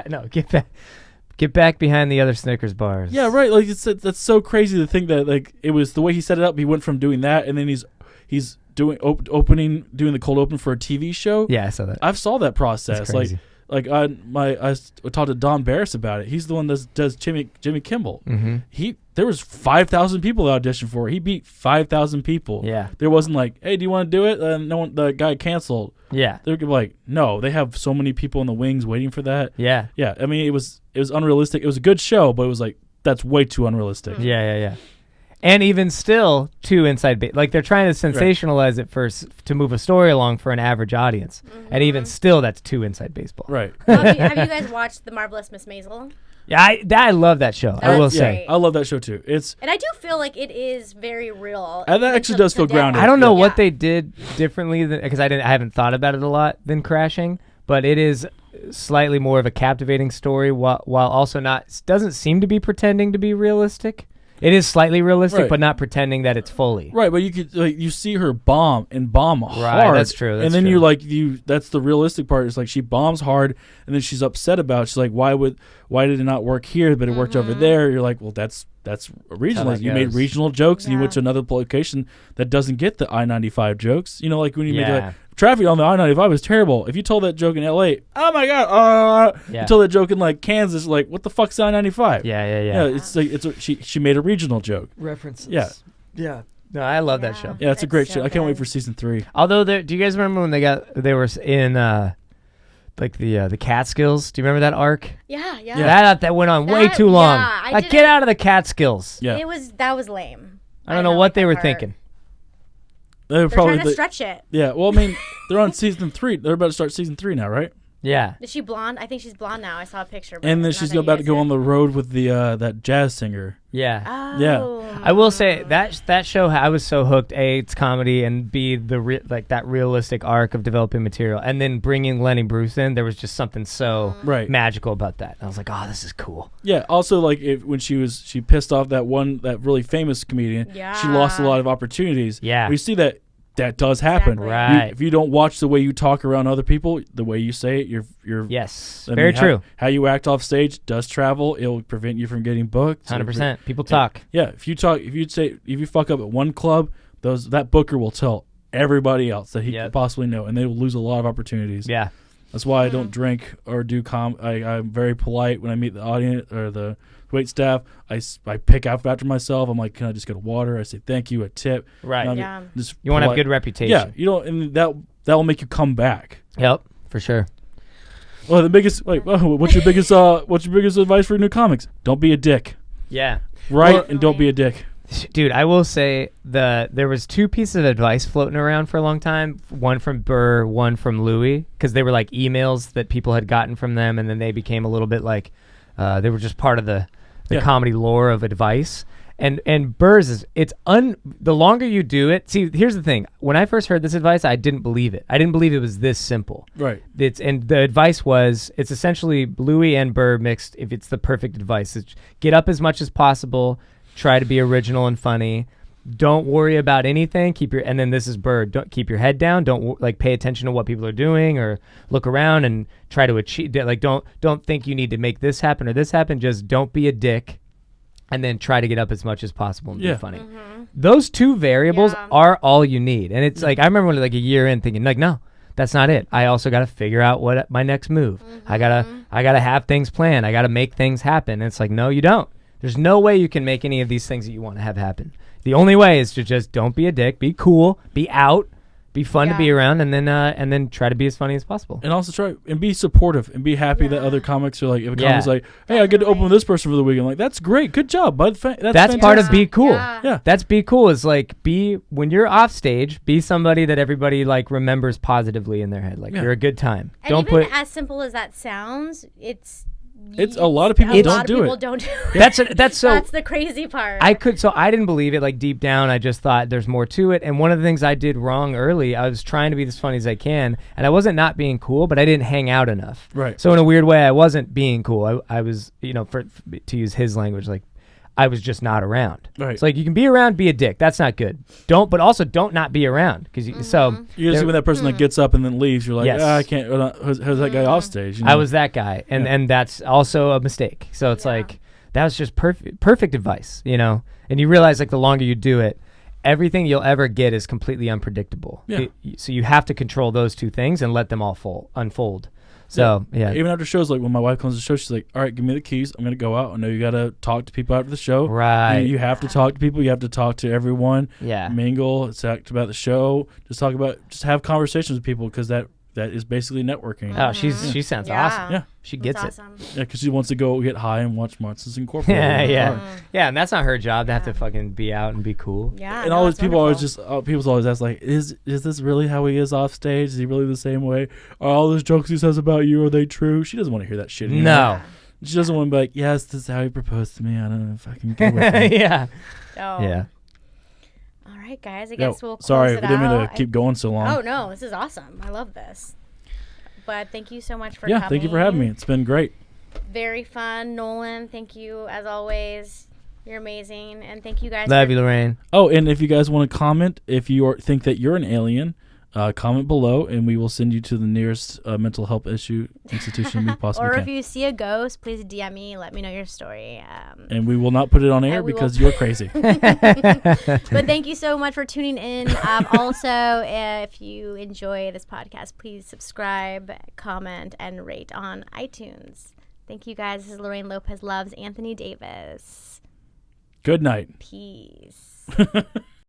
No, get back behind the other Snickers bars. Yeah, right. Like that's so crazy to think that like it was the way he set it up. He went from doing that and then he's doing doing the cold open for a TV show. Yeah, I saw that. I've saw that process. That's crazy. Like I talked to Don Barris about it. He's the one that does Jimmy Kimmel. Mm-hmm. There was 5,000 people that auditioned for it. He beat 5,000 people. Yeah. There wasn't like, hey, do you want to do it? No one. The guy canceled. Yeah. They're like, no. They have so many people in the wings waiting for that. Yeah. Yeah. I mean, it was unrealistic. It was a good show, but it was like that's way too unrealistic. Yeah. And even still, too inside like they're trying to sensationalize it first to move a story along for an average audience, and even still, that's too inside baseball. Right. Have you guys watched The Marvelous Miss Maisel? Yeah, I love that show. I will say, I love that show too. And I do feel like it is very real. And that actually does feel grounded. I don't know what they did differently because I haven't thought about it a lot than Crashing, but it is slightly more of a captivating story while also doesn't seem to be pretending to be realistic. It is slightly realistic, Right. but not pretending that it's fully. Right, but you could you see her bomb hard. Right, that's true. and then that's the realistic part. It's like she bombs hard, and then she's upset about it. She's like, why did it not work here, but it worked over there? You're like, well, that's regional. You made regional jokes, and you went to another location that doesn't get the I-95 jokes. Like when you make like, traffic on the I-95 is terrible. If you told that joke in L.A., oh my god, you told that joke in like Kansas, like what the fuck's the I-95? Yeah. It's like she made a regional joke. References. Yeah. No, I love that show. Yeah, it's a great so show. I can't wait good. for season 3. Although, do you guys remember when they were in like the Catskills? Do you remember that arc? Yeah. That went on way too long. Like, get out of the Catskills. Yeah. That was lame. I don't know what they were thinking. They're trying to stretch it. Yeah, well, I mean, they're on season 3. They're about to start season 3 now, right? Yeah. Is she blonde? I think she's blonde now. I saw a picture. And then she's about to go on the road with the that jazz singer. Yeah. Oh. Yeah. I will say that show, I was so hooked. A, it's comedy, and B, like that realistic arc of developing material, and then bringing Lenny Bruce in. There was just something so magical about that. I was like, oh, this is cool. Yeah. Also, like when she pissed off that really famous comedian. Yeah. She lost a lot of opportunities. Yeah. We see that does happen. Exactly. Right. If you don't watch the way you talk around other people, the way you say it, you're Yes. I Very mean, true. How you act off stage does travel. It'll prevent you from getting booked. 100%. People talk. Yeah. If you fuck up at one club, that booker will tell everybody else that he could possibly know, and they will lose a lot of opportunities. Yeah. That's why I don't drink or do I'm very polite when I meet the audience or the wait staff. I pick up after myself. I'm like, can I just get a water? I say thank you, a tip. Right. Just You want to have polite. good reputation. Yeah. You know, and that will make you come back. Yep. For sure. Well, what's your biggest advice for new comics? Don't be a dick. Yeah. Right, and don't be a dick. Dude, I will say there was 2 pieces of advice floating around for a long time. One from Burr, one from Louis, because they were like emails that people had gotten from them, and then they became a little bit like they were just part of the comedy lore of advice. And Burr's the longer you do it. See, here's the thing. When I first heard this advice, I didn't believe it. I didn't believe it was this simple. Right. And the advice was, it's essentially Louis and Burr mixed. If it's the perfect advice, it's get up as much as possible. Try to be original and funny. Don't worry about anything. And then this is Burr. Don't keep your head down. Don't pay attention to what people are doing, or look around and try to achieve. Like don't think you need to make this happen or this happen. Just don't be a dick, and then try to get up as much as possible and be funny. Mm-hmm. Those 2 variables are all you need. And it's like, I remember when like a year in thinking like, no, that's not it. I also got to figure out what my next move. Mm-hmm. I gotta have things planned. I gotta make things happen. And it's like, no, you don't. There's no way you can make any of these things that you want to have happen. The only way is to just don't be a dick, be cool, be out, be fun to be around, and then try to be as funny as possible. And also try and be supportive and be happy that other comics are like, if a comic's like, hey, I get to open with this person for the week. I'm like, that's great, good job, bud. That's part of be cool. Yeah. That's be cool. Is like when you're off stage, be somebody that everybody like remembers positively in their head. Like you're a good time. And don't even put as simple as that sounds, it's a lot of people don't do it. That's so. That's the crazy part. I didn't believe it. Like deep down, I just thought there's more to it. And one of the things I did wrong early, I was trying to be as funny as I can, and I wasn't not being cool, but I didn't hang out enough. Right. So in a weird way, I wasn't being cool. I was, to use his language, like I was just not around. Right. It's like you can be around, be a dick. That's not good. But also don't not be around because so you're just when that person that gets up and then leaves. You're like, I can't. How's that guy off stage? I was that guy, and that's also a mistake. So it's like that was just perfect advice, And you realize like the longer you do it, everything you'll ever get is completely unpredictable. Yeah. So you have to control those 2 things and let them all unfold. So, yeah. Even after shows, like when my wife comes to the show, she's like, all right, give me the keys. I'm going to go out. I know you got to talk to people after the show. Right. You have to talk to people. You have to talk to everyone. Yeah. Mingle. Talk about the show. Just have conversations with people because that is basically networking. Oh, she sounds awesome. Yeah. She gets That's it. awesome. Yeah, because she wants to go get high and watch Monsters Incorporated. Yeah, and that's not her job to have to fucking be out and be cool. Yeah. And all these people always always ask like, is this really how he is off stage? Is he really the same way? Are all those jokes he says about you, are they true? She doesn't want to hear that shit anymore. No. She doesn't want to be like, yes, this is how he proposed to me. I don't know if I can go with it. Yeah. Oh. Yeah. All right, guys. I guess we'll close sorry, it we didn't mean out. to keep going so long. Oh, no. This is awesome. I love this. But thank you so much for coming. Yeah, thank you for having me. It's been great. Very fun. Nolan, thank you as always. You're amazing, and thank you guys. Love you, Lorraine. Oh, and if you guys want to comment, if you think that you're an alien, comment below, and we will send you to the nearest mental health institution we possibly Or can. if you see a ghost, please DM me. Let me know your story. And we will not put it on air because you're crazy. But thank you so much for tuning in. Also, if you enjoy this podcast, please subscribe, comment, and rate on iTunes. Thank you guys. This is Lorraine Lopez loves Anthony Davis. Good night. Peace.